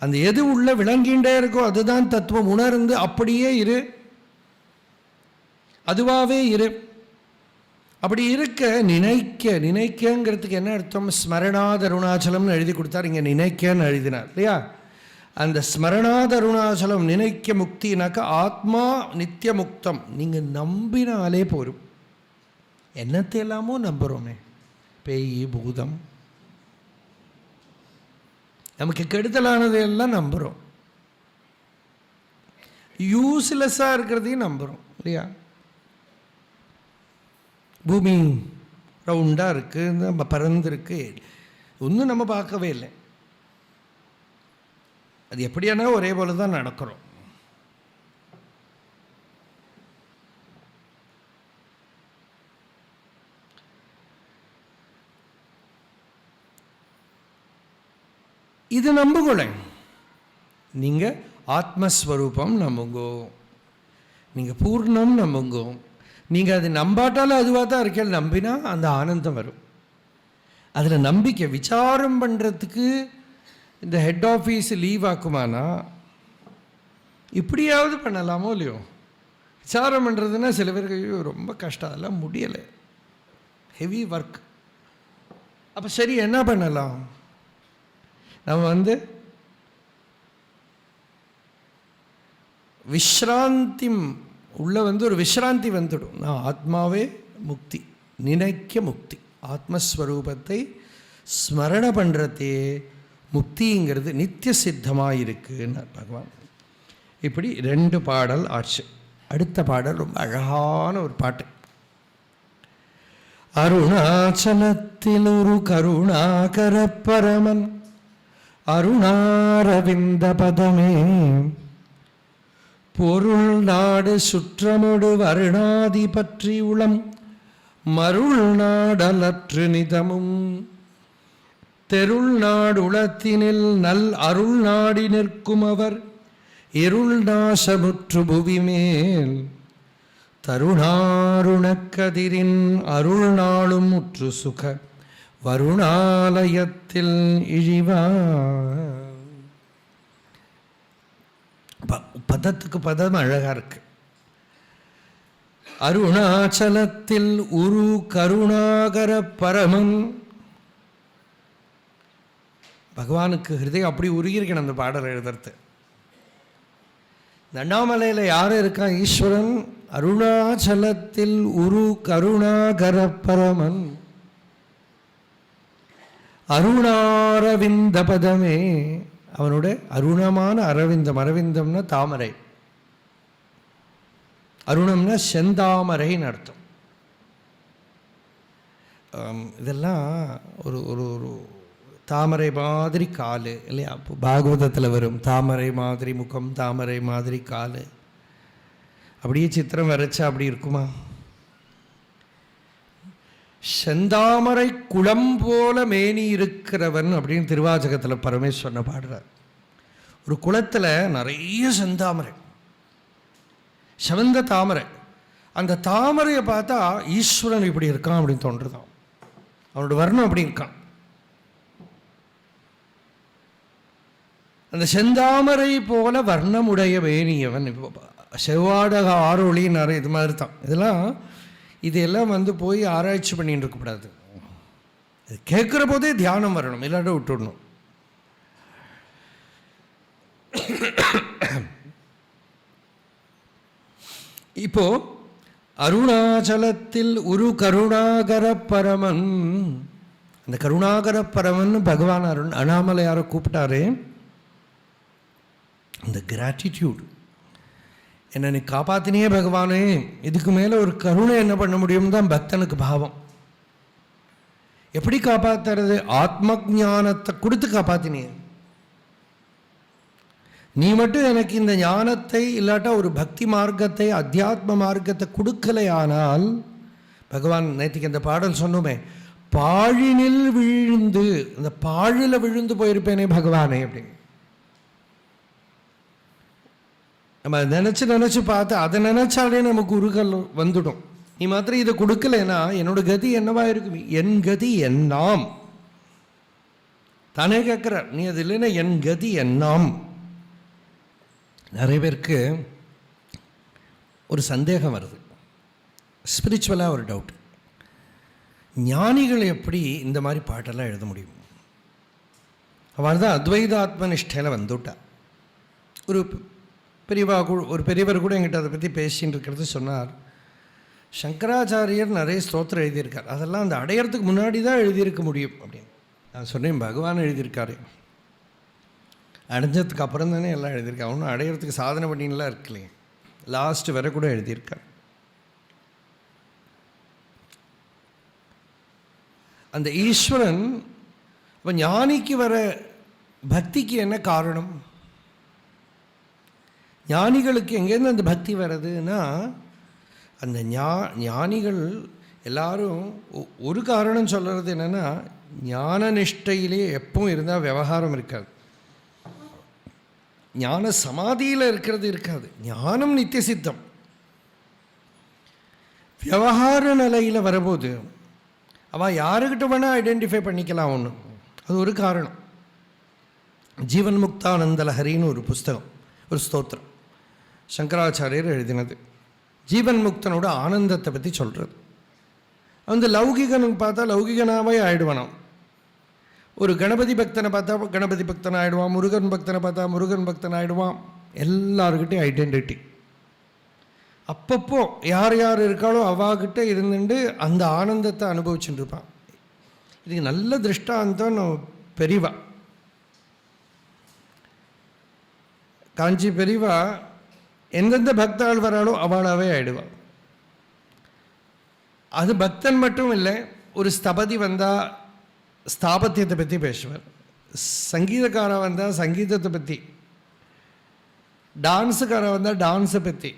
அந்த எது உள்ள விளங்கின்றே இருக்கோ அதுதான் தத்துவம். உணர்ந்து அப்படியே இரு, அதுவாகவே இரு. அப்படி இருக்க நினைக்கங்கிறதுக்கு என்ன அர்த்தம்? ஸ்மரணாத் அருணாச்சலம்னு எழுதி கொடுத்தார், இங்கே நினைக்கன்னு எழுதினார் இல்லையா. அந்த ஸ்மரணாத் அருணாச்சலம் நினைக்க முக்தினாக்கா ஆத்மா நித்திய முக்தம். நீங்கள் நம்பினாலே போரும். என்னத்தை எல்லாமோ நம்புகிறோமே, பேய் பூதம், நமக்கு கெடுதலானது எல்லாம் நம்புகிறோம், யூஸ்லெஸ்ஸாக இருக்கிறதையும் நம்புகிறோம் இல்லையா. பூமி ரவுண்டாக இருக்குது, நம்ம பறந்துருக்கு, ஒன்றும் நம்ம பார்க்கவே இல்லை. அது எப்படியானா ஒரே போல தான் நடக்கிறோம். இது நம்புகொள்ள. நீங்கள் ஆத்மஸ்வரூபம் நம்புங்கோ, நீங்கள் பூர்ணம் நம்புங்கோ. நீங்கள் அது நம்பாட்டாலும் அதுவாக தான் இருக்கேன், நம்பினா அந்த ஆனந்தம் வரும். அதில் நம்பிக்கை விசாரம் பண்ணுறதுக்கு இந்த ஹெட் ஆஃபீஸ் லீவ் ஆக்குமானா இப்படியாவது பண்ணலாமோ இல்லையோ. விசாரம் பண்ணுறதுன்னா சில பேருக்கு ரொம்ப கஷ்டம், அதெல்லாம் முடியலை, ஹெவி ஒர்க். அப்போ சரி என்ன பண்ணலாம்? நம்ம விஸ்ராந்தி உள்ள ஒரு விஸ்ராந்தி வந்துடும். நான் ஆத்மாவே முக்தி, நினைக்க முக்தி, ஆத்மஸ்வரூபத்தை ஸ்மரண பண்ணுறதே முக்திங்கிறது நித்திய சித்தமாக இருக்குன்னு பகவான். இப்படி 2 பாடல் ஆச்சு. அடுத்த பாடல் ரொம்ப அழகான ஒரு பாட்டு. அருணாச்சலத்தில் ஒரு கருணாகர பரமன் அருணாரவிந்த பதமே பொருள் நாடு சுற்றமொடு வருணாதி பற்றி உளம் மருள் நாடலற்று நிதமும் தெருள் நாடுளத்தினில் நல் அருள் நாடி நிற்கும் அவர் இருள் நாசமுற்று புவிமேல் தருணாருணக்கதிரின் அருள் நாளும் முற்று சுக வருணாலயத்தில் இழிவார். பதத்துக்கு பதம் அழகா இருக்கு. அருணாச்சலத்தில் உரு கருணாகர பரமன். பகவானுக்கு ஹிருதயம் அப்படி உருகியிருக்கணும் அந்த பாடல் எழுதுறது. அண்ணாமலையில் யார் இருக்கா? ஈஸ்வரன். அருணாச்சலத்தில் உரு கருணாகர பரமன். அருணாரவிந்த பதமே, அவனோட அருணமான அரவிந்தம். அரவிந்தம்னா தாமரை, அருணம்னா செந்தாமரைன்னு அர்த்தம். இதெல்லாம் ஒரு ஒரு ஒரு தாமரை மாதிரி காலு இல்லையா? அப்போ பாகவதத்தில் வரும் தாமரை மாதிரி முகம், தாமரை மாதிரி காலு. அப்படியே சித்திரம் வரைச்சா அப்படி இருக்குமா? செந்தாமரை குளம் போல மேனி இருக்கிறவன் அப்படின்னு திருவாசகத்தில் பரமேஸ்வரனை பாடுறார். ஒரு குளத்தில் நிறைய செந்தாமரை, சிவந்த தாமரை. அந்த தாமரையை பார்த்தா ஈஸ்வரன் இப்படி இருக்கான் அப்படின்னு தோன்றுதான். அவனோட வர்ணம் அப்படி இருக்கான். அந்த செந்தாமரை போல வர்ணமுடைய வேணியவன். இப்போ செவ்வாடக ஆரோளி நிறைய இது மாதிரி தான். இதெல்லாம் போய் ஆராய்ச்சி பண்ணிட்டு இருக்கக்கூடாது. இது கேட்குற போதே தியானம் வரணும், இல்லாட்ட விட்டுடணும். இப்போ அருணாச்சலத்தில் ஒரு கருணாகர பரமன், அந்த கருணாகர பரமன் பகவான் அண்ணாமலையாரை கூப்பிட்டாரு. அந்த கிராட்டிடியூட், என்னை நீ காப்பாத்தினியே பகவானே, இதுக்கு மேலே ஒரு கருணை என்ன பண்ண முடியும் தான் பக்தனுக்கு பாவம். எப்படி காப்பாத்துறது? ஆத்ம ஞானத்தை கொடுத்து காப்பாத்தினியே. நீ மட்டும் எனக்கு இந்த ஞானத்தை இல்லாட்டா ஒரு பக்தி மார்க்கத்தை, அத்தியாத்ம மார்க்கத்தை கொடுக்கலையானால், பகவான் நேற்றுக்கு அந்த பாடல் சொன்னோமே, பாழினில் விழுந்து, அந்த பாழில் விழுந்து போயிருப்பேனே பகவானே அப்படின்னு நம்ம நினச்சி பார்த்து அதை நினச்சாலே நமக்கு உருகல் வந்துடும். நீ மாத்திரம் இதை கொடுக்கலைன்னா என்னோட கதி என்னவா இருக்கும்? என் கதி என்னாம் தானே கேட்குற. நீ அது இல்லைன்னா என் கதி என்னாம். நிறைய பேருக்கு ஒரு சந்தேகம் வருது, ஸ்பிரிச்சுவலாக ஒரு டவுட். ஞானிகள் எப்படி இந்த மாதிரி பாட்டெல்லாம் எழுத முடியும்? அவள் தான் அத்வைதாத்ம நிஷ்டையில் வந்துவிட்டா. ஒரு பெரியவர் கூட என்கிட்ட அதை பற்றி பேசின்னு இருக்கிறது சொன்னார். சங்கராச்சாரியர் நிறைய ஸ்தோத்திரம் எழுதியிருக்கார், அதெல்லாம் அந்த அடையிறதுக்கு முன்னாடி தான் எழுதியிருக்க முடியும் அப்படின்னு நான் சொன்னேன். பகவான் எழுதியிருக்காரு, அடைஞ்சதுக்கு அப்புறம் தானே எல்லாம் எழுதியிருக்காரு. ஒன்றும் அடையிறதுக்கு சாதனை பண்ணின்லாம் இருக்கலையே, லாஸ்ட் வரை கூட எழுதியிருக்கார். அந்த ஈஸ்வரன் இப்போ ஞானிக்கு வர பக்திக்கு என்ன காரணம்? ஞானிகளுக்கு எங்கேருந்து அந்த பக்தி வர்றதுன்னா, அந்த ஞானிகள் எல்லாரும் ஒரு காரணம் சொல்கிறது என்னென்னா, ஞான நிஷ்டையிலே எப்பவும் இருந்தால் விவகாரம் இருக்காது, ஞான சமாதியில் இருக்கிறது இருக்காது. ஞானம் நித்திய சித்தம். விவகார நிலையில் வரும்போது அவள் யாருக்கிட்ட வேணால் ஐடென்டிஃபை பண்ணிக்கலாம் ஒன்று. அது ஒரு காரணம். ஜீவன் முக்தானந்த லஹரின்னு ஒரு புஸ்தகம், ஒரு ஸ்தோத்திரம் சங்கராச்சாரியர் எழுதினது. ஜீவன் முக்தனோட ஆனந்தத்தை பற்றி சொல்கிறது. அந்த லௌகிகனுக்கு பார்த்தா லௌகிகனாவே ஆயிடுவானாம். ஒரு கணபதி பக்தனை பார்த்தா கணபதி பக்தன் ஆகிடுவான், முருகன் பக்தனை பார்த்தா முருகன் பக்தன் ஆகிடுவான். எல்லாருக்கிட்டையும் ஐடென்டிட்டி. அப்பப்போ யார் யார் இருக்காளோ அவாகிட்ட இருந்துட்டு அந்த ஆனந்தத்தை அனுபவிச்சுட்டு இருப்பான். இதுக்கு நல்ல திருஷ்டாந்தம் பெரியவா, காஞ்சி பெரியவா எந்தெந்த பக்தாள் வராளோ அவளாவே ஆயிடுவாள். அது பக்தன் மட்டும் இல்லை, ஒரு ஸ்தபதி வந்தால் ஸ்தாபத்தியத்தை பற்றி பேசுவார், சங்கீதக்காரன் வந்தால் சங்கீதத்தை பற்றி, டான்ஸுக்காரன் வந்தால் டான்ஸை பற்றி,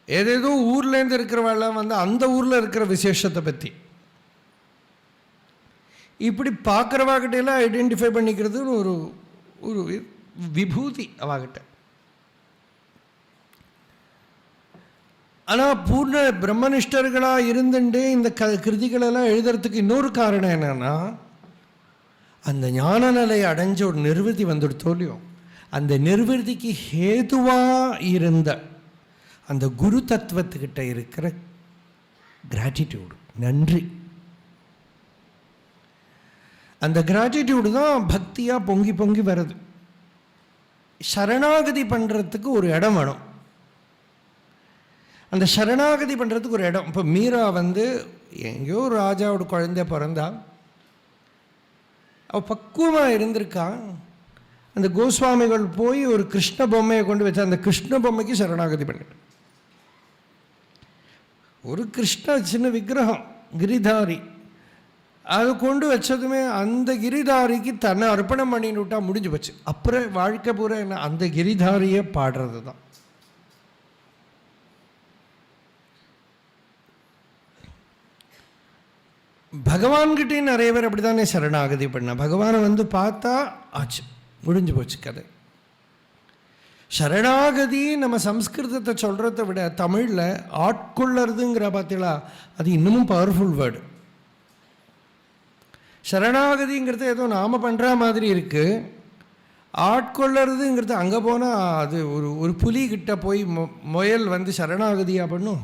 ஏதேதோ ஊர்லேருந்து இருக்கிறவாள்லாம் வந்து அந்த ஊரில் இருக்கிற விசேஷத்தை பற்றி, இப்படி பார்க்குறவாகிட்டெல்லாம் ஐடென்டிஃபை பண்ணிக்கிறதுன்னு ஒரு ஒரு விபூதி அவாகிட்ட. ஆனால் பூர்ண பிரம்மனிஷ்டர்களாக இருந்துட்டு இந்த கிருதிகளெல்லாம் எழுதுறதுக்கு இன்னொரு காரணம் என்னென்னா, அந்த ஞான நிலையை அடைஞ்ச ஒரு நிர்வதி வந்துடுத்தோ இல்லையோ, அந்த நிர்வதிக்கு ஹேதுவாக இருந்த அந்த குரு தத்துவத்துக்கிட்ட இருக்கிற கிராட்டிடியூடு, நன்றி. அந்த கிராட்டிடியூடு தான் பக்தியாக பொங்கி பொங்கி வருது. சரணாகதி பண்ணுறதுக்கு ஒரு இடம் வேணும். அந்த சரணாகதி பண்ணுறதுக்கு ஒரு இடம். இப்போ மீரா வந்து எங்கேயோ ஒரு ராஜாவோட குழந்தை பிறந்தா, அவள் பக்குவமாக இருந்திருக்கான். அந்த கோஸ்வாமிகள் போய் ஒரு கிருஷ்ண பொம்மையை கொண்டு வச்சா அந்த கிருஷ்ண பொம்மைக்கு சரணாகதி பண்ணிட்டு, ஒரு கிருஷ்ண சின்ன விக்கிரகம் கிரிதாரி, அதை கொண்டு வச்சதுமே அந்த கிரிதாரிக்கு தன்னை அர்ப்பணம் பண்ணிட்டு விட்டா முடிஞ்சு போச்சு. அப்புறம் வாழ்க்கை பூரா என்ன, அந்த கிரிதாரியை பாடுறது தான். பகவான்கிட்டே நிறைய பேர் அப்படி தானே சரணாகதி பண்ண. பகவானை வந்து பார்த்தா ஆச்சு, முடிஞ்சு போச்சு கதை. சரணாகதி நம்ம சம்ஸ்கிருதத்தை சொல்கிறத விட தமிழில் ஆட்கொள்ளறதுங்கிற பார்த்தீங்களா, அது இன்னமும் பவர்ஃபுல் வேர்டு. சரணாகதிங்கிறது ஏதோ நாம் பண்ணுற மாதிரி இருக்குது. ஆட்கொள்ளறதுங்கிறது அங்கே போனால் அது ஒரு புலிகிட்ட போய் முயல் வந்து சரணாகதியாக பண்ணும்,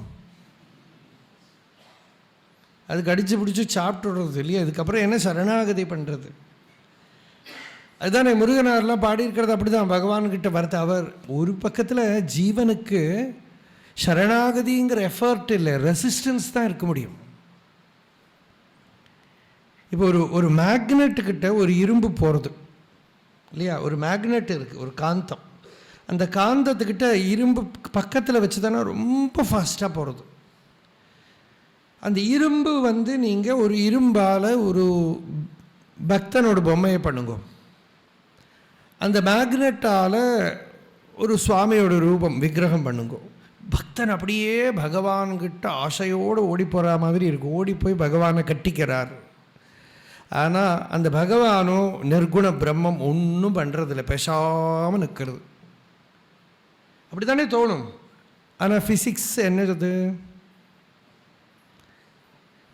அதுக்கு அடித்து பிடிச்சி சாப்பிட்டு விடுறது இல்லையா. அதுக்கப்புறம் என்ன சரணாகதி பண்ணுறது? அதுதானே முருகனார்லாம் பாடியிருக்கிறது அப்படி தான். பகவான்கிட்ட வரது அவர் ஒரு பக்கத்தில் ஜீவனுக்கு சரணாகதிங்கிற எஃபர்ட் இல்லை, ரெசிஸ்டன்ஸ் தான் இருக்க முடியும். இப்போ ஒரு மேக்னெட்டுக்கிட்ட ஒரு இரும்பு போகிறது இல்லையா, ஒரு மேக்னெட் இருக்குது, ஒரு காந்தம். அந்த காந்தத்துக்கிட்ட இரும்பு பக்கத்தில் வச்சு தானே ரொம்ப ஃபாஸ்ட்டாக போகிறது. அந்த இரும்பு வந்து நீங்கள் ஒரு இரும்பால் ஒரு பக்தனோட பொம்மையை பண்ணுங்க, அந்த மேக்னெட்டால் ஒரு சுவாமியோட ரூபம் விக்கிரகம் பண்ணுங்க, பக்தன் அப்படியே பகவான்கிட்ட ஆசையோடு ஓடி போகிற மாதிரி இருக்கும். ஓடி போய் பகவானை கட்டிக்கிறார். ஆனால் அந்த பகவானோ நிர்குண பிரம்மம் ஒன்றும் பண்ணுறதில்ல, பேசாமல் நிற்கிறது. அப்படி தானே தோணும். ஆனால் ஃபிசிக்ஸ் என்னது,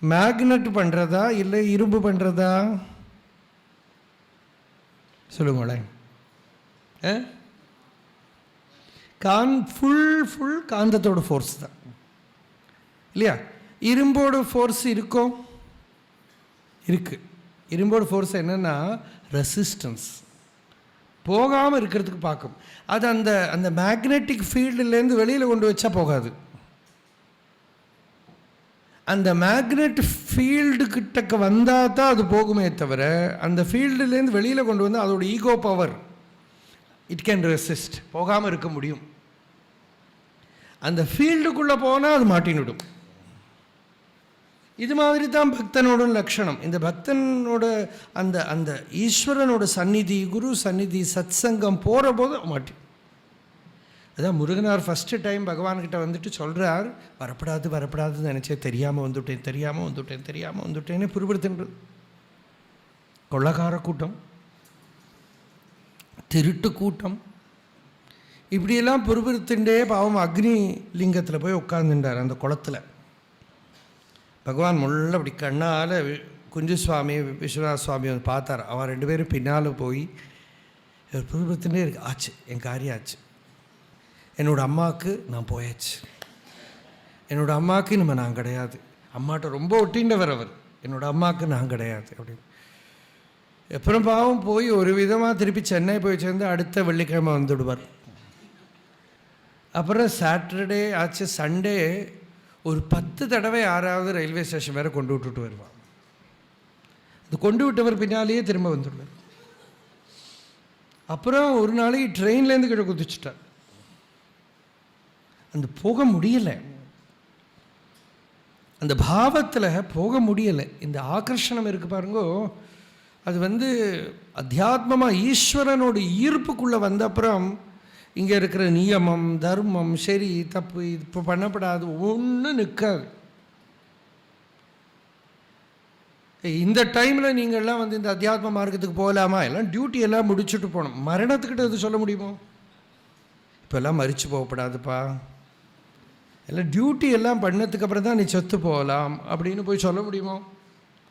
மேக்னெட் பண்ணுறதா இல்லை இரும்பு பண்ணுறதா சொல்லுங்களேன். ஃபுல் காந்தத்தோட ஃபோர்ஸ் தான் இல்லையா. இரும்போட ஃபோர்ஸ் இருக்கும், இருக்குது. இரும்போட ஃபோர்ஸ் என்னென்னா ரெசிஸ்டன்ஸ், போகாமல் இருக்கிறதுக்கு பார்க்கும். அது அந்த மேக்னெட்டிக் ஃபீல்டுலேருந்து வெளியில் கொண்டு வச்சா போகாது. அந்த மேக்னெட் ஃபீல்டு கிட்டக்க வந்தால் தான் அது போகுமே தவிர, அந்த ஃபீல்டுலேருந்து வெளியில் கொண்டு வந்து அதோட ego power it can resist, போகாமல் இருக்க முடியும். அந்த ஃபீல்டுக்குள்ளே போனால் அது மாட்டின்னுடும். இது மாதிரி தான் பக்தனோட லட்சணம். இந்த பக்தனோட அந்த ஈஸ்வரனோட சந்நிதி, குரு சந்நிதி, சத் சங்கம் போகிற போது மாட்டி. அதான் முருகனார் ஃபஸ்ட்டு டைம் பகவான்கிட்ட வந்துட்டு சொல்கிறார், வரப்படாதுன்னு நினச்சேன், தெரியாமல் வந்துட்டேன்னு புரிபடுத்துன்றது. கொள்ளக்கார கூட்டம், திருட்டு கூட்டம், இப்படியெல்லாம் புரிபடுத்துட்டே பாவம் அக்னி லிங்கத்தில் போய் உட்காந்துட்டார் அந்த குளத்தில். பகவான் முள்ள அப்படி கண்ணால் குஞ்சுசுவாமி விஸ்வநாத சுவாமி வந்து பார்த்தார். அவன் 2 பேரும் பின்னால் போய் புரிபடுத்துட்டே இருக்கு. ஆச்சு, என் காரியம் ஆச்சு, என்னோடய அம்மாவுக்கு நான் போயாச்சு, என்னோடய அம்மாவுக்கு நம்ம நான் கிடையாது, அம்மாட்ட ரொம்ப ஒட்டின்றவர் அவர், என்னோடய அம்மாவுக்கு நான் கிடையாது அப்படின்னு. அப்புறம் பாவம் போய் ஒரு விதமாக திருப்பி சென்னை போய் சேர்ந்து அடுத்த வெள்ளிக்கிழமை வந்துவிடுவார். அப்புறம் சாட்டர்டே ஆச்சு, சண்டே ஒரு 10 தடவை யாராவது ரயில்வே ஸ்டேஷன் வேறு கொண்டு விட்டுட்டு வருவான். அது கொண்டு விட்டவர் பின்னாலேயே திரும்ப வந்துடுவார். அப்புறம் ஒரு நாளைக்கு ட்ரெயின்லேருந்து கீழே குதிச்சுட்டார். அந்த போக முடியலை, அந்த பாவத்தில் போக முடியலை. இந்த ஆகர்ஷணம் இருக்குது பாருங்கோ, அது வந்து அத்தியாத்மமாக ஈஸ்வரனோட ஈர்ப்புக்குள்ளே வந்த அப்புறம் இங்கே இருக்கிற நியமம், தர்மம், சரி தப்பு, இது இப்போ பண்ணப்படாது, ஒன்றும் நிற்காது. இந்த டைமில் நீங்கள்லாம் வந்து இந்த அத்தியாத்ம மார்க்கத்துக்கு போகலாமா, எல்லாம் டியூட்டி எல்லாம் முடிச்சுட்டு போகணும். மரணத்துக்கிட்ட இது சொல்ல முடியுமோ? இப்போல்லாம் மறித்து போகப்படாதுப்பா, எல்லாம் டியூட்டி எல்லாம் பண்ணதுக்கு அப்புறம் தான் நீ செத்து போகலாம் அப்படின்னு போய் சொல்ல முடியுமோ?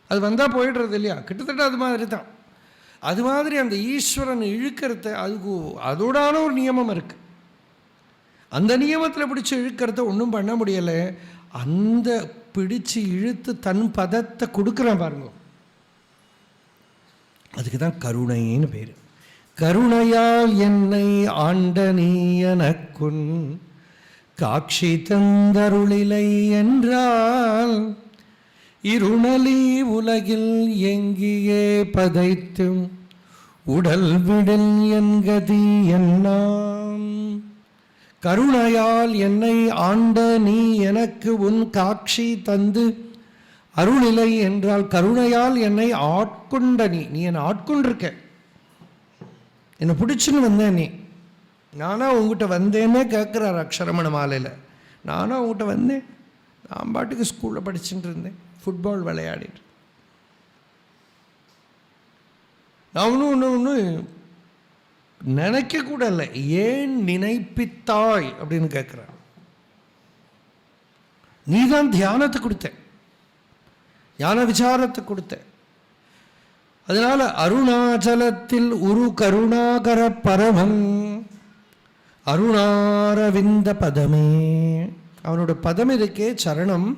அது வந்தால் போயிடுறது இல்லையா? கிட்டத்தட்ட அது மாதிரி தான். அது மாதிரி அந்த ஈஸ்வரன் இழுக்கிறத, அதுக்கு அதோடான ஒரு நியமம் இருக்குது. அந்த நியமத்தில் பிடிச்சி இழுக்கிறத ஒன்றும் பண்ண முடியலை. அந்த பிடிச்சு இழுத்து தன் பதத்தை கொடுக்குறான் பாருங்க, அதுக்கு தான் கருணைன்னு பேர். கருணையால் என்னை ஆண்ட நீ எனக்குன் காட்சி தந்தருளிலை என்றால் இருணலி உலகில் எங்கியே பதைத்தும் உடல் விடல் என்கதி என்னாம். கருணையால் என்னை ஆண்ட நீ எனக்கு உன் காட்சி தந்து அருளிலை என்றால் கருணையால் என்னை ஆட்கொண்ட நீ என்னை ஆட்கொண்டிருக்க, என்னை பிடிச்சுன்னு வந்தேன். நீ நானா உங்ககிட்ட வந்தேன்னே கேட்குறார் அக்ஷரமண மாலையில். நானா உங்ககிட்ட வந்தேன், நான் பாட்டுக்கு ஸ்கூலில் படிச்சுட்டு இருந்தேன், ஃபுட்பால் விளையாடிட்டு. நான் ஒன்று நினைக்க கூட இல்லை, ஏன் நினைப்பித்தாய் அப்படின்னு கேட்குறான். நீ தான் தியானத்தை கொடுத்த, ஞான விசாரத்தை கொடுத்த. அதனால அருணாச்சலத்தில் உரு கருணாகர பரமன் அருணாரவிந்த பதமே, அவனோட பதம் இருக்கே சரணம்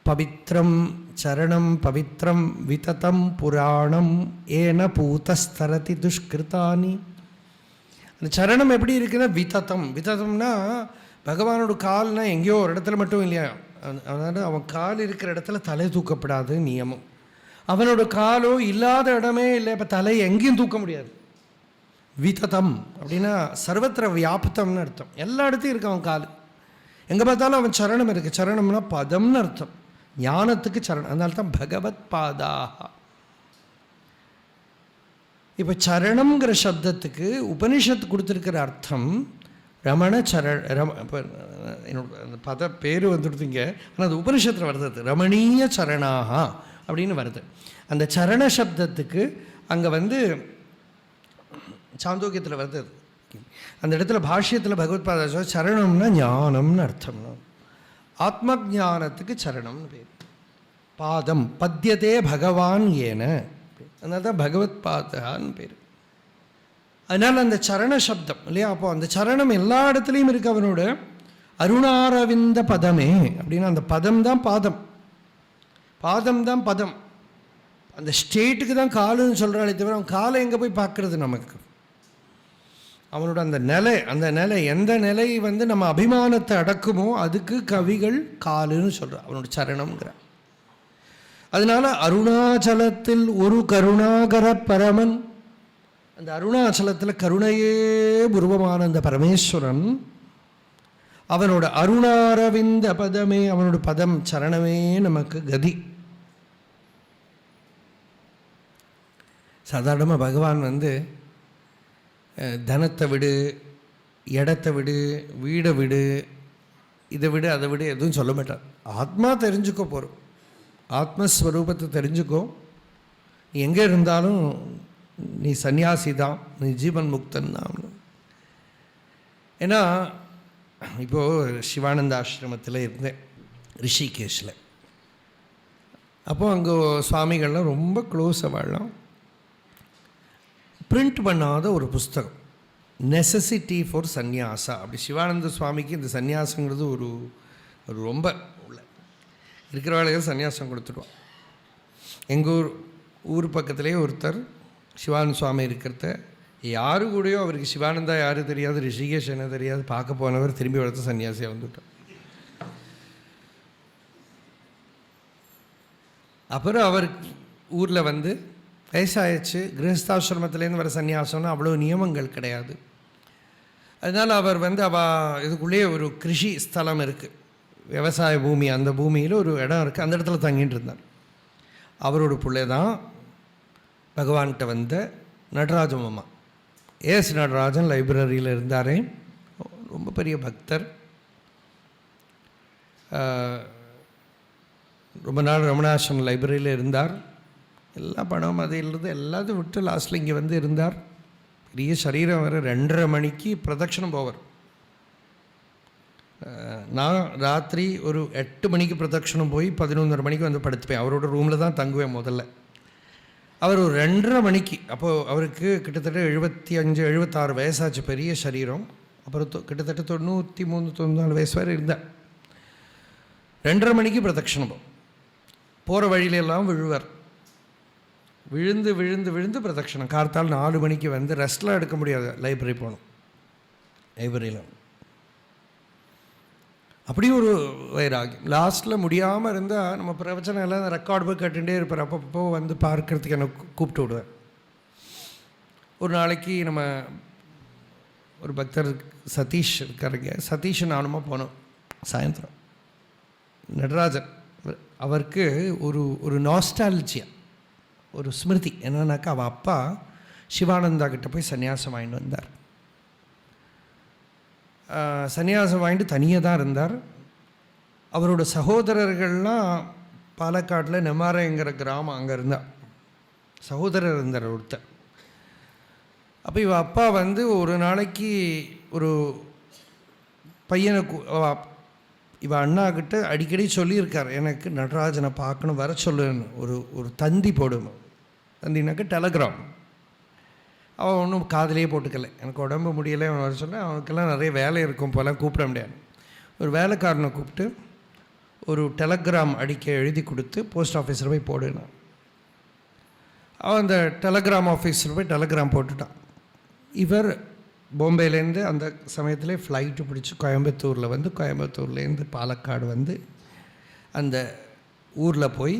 பவித்ரம், சரணம் பவித்ரம் விததம் புராணம் ஏன பூதஸ்தரதி துஷ்கிருதானி. அந்த சரணம் எப்படி இருக்குன்னா விததம், விததம்னா பகவானோட கால்னா எங்கேயோ ஒரு இடத்துல மட்டும் இல்லையா, அதனால் அவன் கால் இருக்கிற இடத்துல தலை தூக்கப்படாது நியமம். அவனோட காலோ இல்லாத இடமே இல்லை, இப்போ தலை எங்கேயும் தூக்க முடியாது. விததம் அப்படின்னா சர்வத்திர வியாப்தம்னு அர்த்தம், எல்லா இடத்தையும் இருக்கு அவன் கால், எங்கே பார்த்தாலும் அவன் சரணம் இருக்குது. சரணம்னா பதம்னு அர்த்தம், ஞானத்துக்கு சரணம், அதனால தான் பகவத் பாதாக. இப்போ சரணம்ங்கிற சப்தத்துக்கு உபனிஷத்து கொடுத்துருக்கிற அர்த்தம் ரமண இப்போ என்னோட அந்த பத பேர் வந்துடுதுங்க, ஆனால் அது உபனிஷத்தில் வருது, ரமணீய சரணாக அப்படின்னு வருது. அந்த சரண சப்தத்துக்கு அங்கே சாந்தோக்கியத்தில் வருது. அந்த இடத்துல பாஷ்யத்தில் பகவத்பாதா சொல்ல சரணம்னா ஞானம்னு அர்த்தம், ஆத்ம ஞானத்துக்கு சரணம்னு பேர். பாதம் பத்தியதே பகவான் ஏன, அதனால தான் பகவத் பாதான்னு பேர். அதனால் அந்த சரண சப்தம் இல்லையா, அப்போ அந்த சரணம் எல்லா இடத்துலையும் இருக்கு அவனோட. அருணாரவிந்த பதமே அப்படின்னா அந்த பதம் தான் பாதம், பாதம் தான் பதம். அந்த ஸ்டேட்டுக்கு தான் காலுன்னு சொல்கிறாளே தவிர அவன் காலை எங்கே போய் பார்க்குறது நமக்கு. அவனோட அந்த நிலை, அந்த நிலை எந்த நிலை நம்ம அபிமானத்தை அடக்குமோ அதுக்கு கவிகள் காலுன்னு சொல்கிறான், அவனோட சரணம்ங்கிற. அதனால அருணாச்சலத்தில் ஒரு கருணாகர பரமன், அந்த அருணாச்சலத்தில் கருணையே உருவமான அந்த பரமேஸ்வரன், அவனோட அருணாரவிந்த பதமே, அவனோட பதம் சரணமே நமக்கு கதி. சாதாரணமாக பகவான் தனத்தை விடு, இடத்தை விடு, வீடை விடு, இதை விடு, அதை விடு எதுவும் சொல்ல மாட்டார். ஆத்மா தெரிஞ்சுக்கோ போகிறோம், ஆத்மஸ்வரூபத்தை தெரிஞ்சுக்கோ, நீ எங்கே இருந்தாலும் நீ சன்னியாசி தான், நீ ஜீவன் முக்தன் தான். ஏன்னா இப்போது சிவானந்த ஆசிரமத்தில் இருந்தேன் ரிஷிகேஷில். அப்போது அங்கே சுவாமிகள்லாம் ரொம்ப க்ளோஸாக வாழலாம். பிரிண்ட் பண்ணாத ஒரு புஸ்தகம், நெசசிட்டி ஃபார் சந்நியாசா. அப்படி சிவானந்த சுவாமிக்கு இந்த சந்நியாசங்கிறது ஒரு ரொம்ப உள்ள இருக்கிறவாளுக்கு சந்நியாசம் கொடுத்துடுவான். எங்கள் ஊர் பக்கத்துலேயே ஒருத்தர் சிவானந்த சுவாமி இருக்கிறத யாரு கூடயோ அவருக்கு சிவானந்தா யாரும் தெரியாது, ரிஷிகேஷ் என்ன தெரியாது, பார்க்க போனவர் திரும்பி வளர்த்து சன்னியாசியாக வந்துவிட்டார். அப்புறம் அவர் ஊரில் வயசாகிடுச்சு, கிரகஸ்தாசிரமத்துலேருந்து வர சன்னியாசம்னா அவ்வளோ நியமங்கள் கிடையாது. அதனால் அவர் இதுக்குள்ளேயே ஒரு கிருஷி ஸ்தலம் இருக்குது, விவசாய பூமி, அந்த பூமியில் ஒரு இடம் இருக்குது, அந்த இடத்துல தங்கிட்டு இருந்தார். அவரோட பிள்ளை தான் பகவான்கிட்ட நடராஜ மாமா. ஏஎஸ் நடராஜன் லைப்ரரியில் இருந்தார், ரொம்ப பெரிய பக்தர். ரொம்ப நாள் ரமணாசிரம லைப்ரரியில் இருந்தார். எல்லா பணம் அதிலிருந்து எல்லாத்தையும் விட்டு லாஸ்ட்டில் இங்கே இருந்தார். பெரிய சரீரம் வேறு. 2:30 மணிக்கு பிரதட்சணம் போவார். நான் ராத்திரி ஒரு 8 மணிக்கு பிரதட்சணம் போய் 11:30 மணிக்கு படுத்துப்பேன். அவரோட ரூமில் தான் தங்குவேன் முதல்ல. அவர் ஒரு 2:30 மணிக்கு, அப்போது அவருக்கு கிட்டத்தட்ட 75-76 வயசாச்சு, பெரிய சரீரம். அப்புறம் கிட்டத்தட்ட 93-94 வயசு வரை இருந்தார். 2:30 மணிக்கு பிரதட்சணம் போகிற வழியிலெல்லாம் விழுவார். விழுந்து விழுந்து விழுந்து பிரதட்சணம். கார்த்தால் 4 மணிக்கு ரெஸ்ட்லாம் எடுக்க முடியாது, லைப்ரரி போகணும். லைப்ரரியில் அப்படி ஒரு வைராகியம். லாஸ்ட்டில் முடியாமல் இருந்தால் நம்ம பிரவச்சனம் எல்லாம் ரெக்கார்டு போய் கேட்டுகிட்டே இருப்பார். அப்பப்போ வந்து பார்க்கறதுக்கு என்னை கூப்பிட்டு விடுவார். ஒரு நாளைக்கு நம்ம ஒரு பக்தர் சதீஷ் இருக்காருங்க, சதீஷ் நானுமா போனோம். சாயந்தரம் நடராஜன் அவருக்கு ஒரு நாஸ்டாலஜியா, ஒரு ஸ்மிருதி என்னன்னாக்கா, அவள் அப்பா சிவானந்தா கிட்ட போய் சன்னியாசம் வாங்கிட்டு வந்தார். சன்னியாசம் வாங்கிட்டு தனியாக தான் இருந்தார். அவரோட சகோதரர்கள்லாம் பாலக்காட்டில் நெமாரைங்கிற கிராமம் அங்கே இருந்தார். சகோதரர் இருந்தார் ஒருத்தர். அப்போ இவள் அப்பா வந்து ஒரு நாளைக்கு ஒரு பையனை இவள் அண்ணாக்கிட்ட அடிக்கடி சொல்லியிருக்கார், எனக்கு நடராஜனை பார்க்கணும், வர சொல்லுன்னு. ஒரு தந்தி போடணும். தந்தினாக்க டெலகிராம். அவன் ஒன்றும் காதலையே போட்டுக்கலை. எனக்கு உடம்பு முடியலை, அவன் வர சொல்ல, அவனுக்கெல்லாம் நிறைய வேலை இருக்கும் போல, கூப்பிட முடியாது. ஒரு வேலைக்காரனை கூப்பிட்டு ஒரு டெலகிராம் அடிக்க எழுதி கொடுத்து போஸ்ட் ஆஃபீஸில் போய் போடுனான். அவன் அந்த டெலகிராம் ஆஃபீஸில் போய் டெலகிராம் போட்டுட்டான். இவர் பாம்பேலேருந்து அந்த சமயத்தில் ஃப்ளைட்டு பிடிச்சி கோயம்புத்தூரில் வந்து, கோயம்புத்தூர்லேருந்து பாலக்காடு வந்து அந்த ஊரில் போய்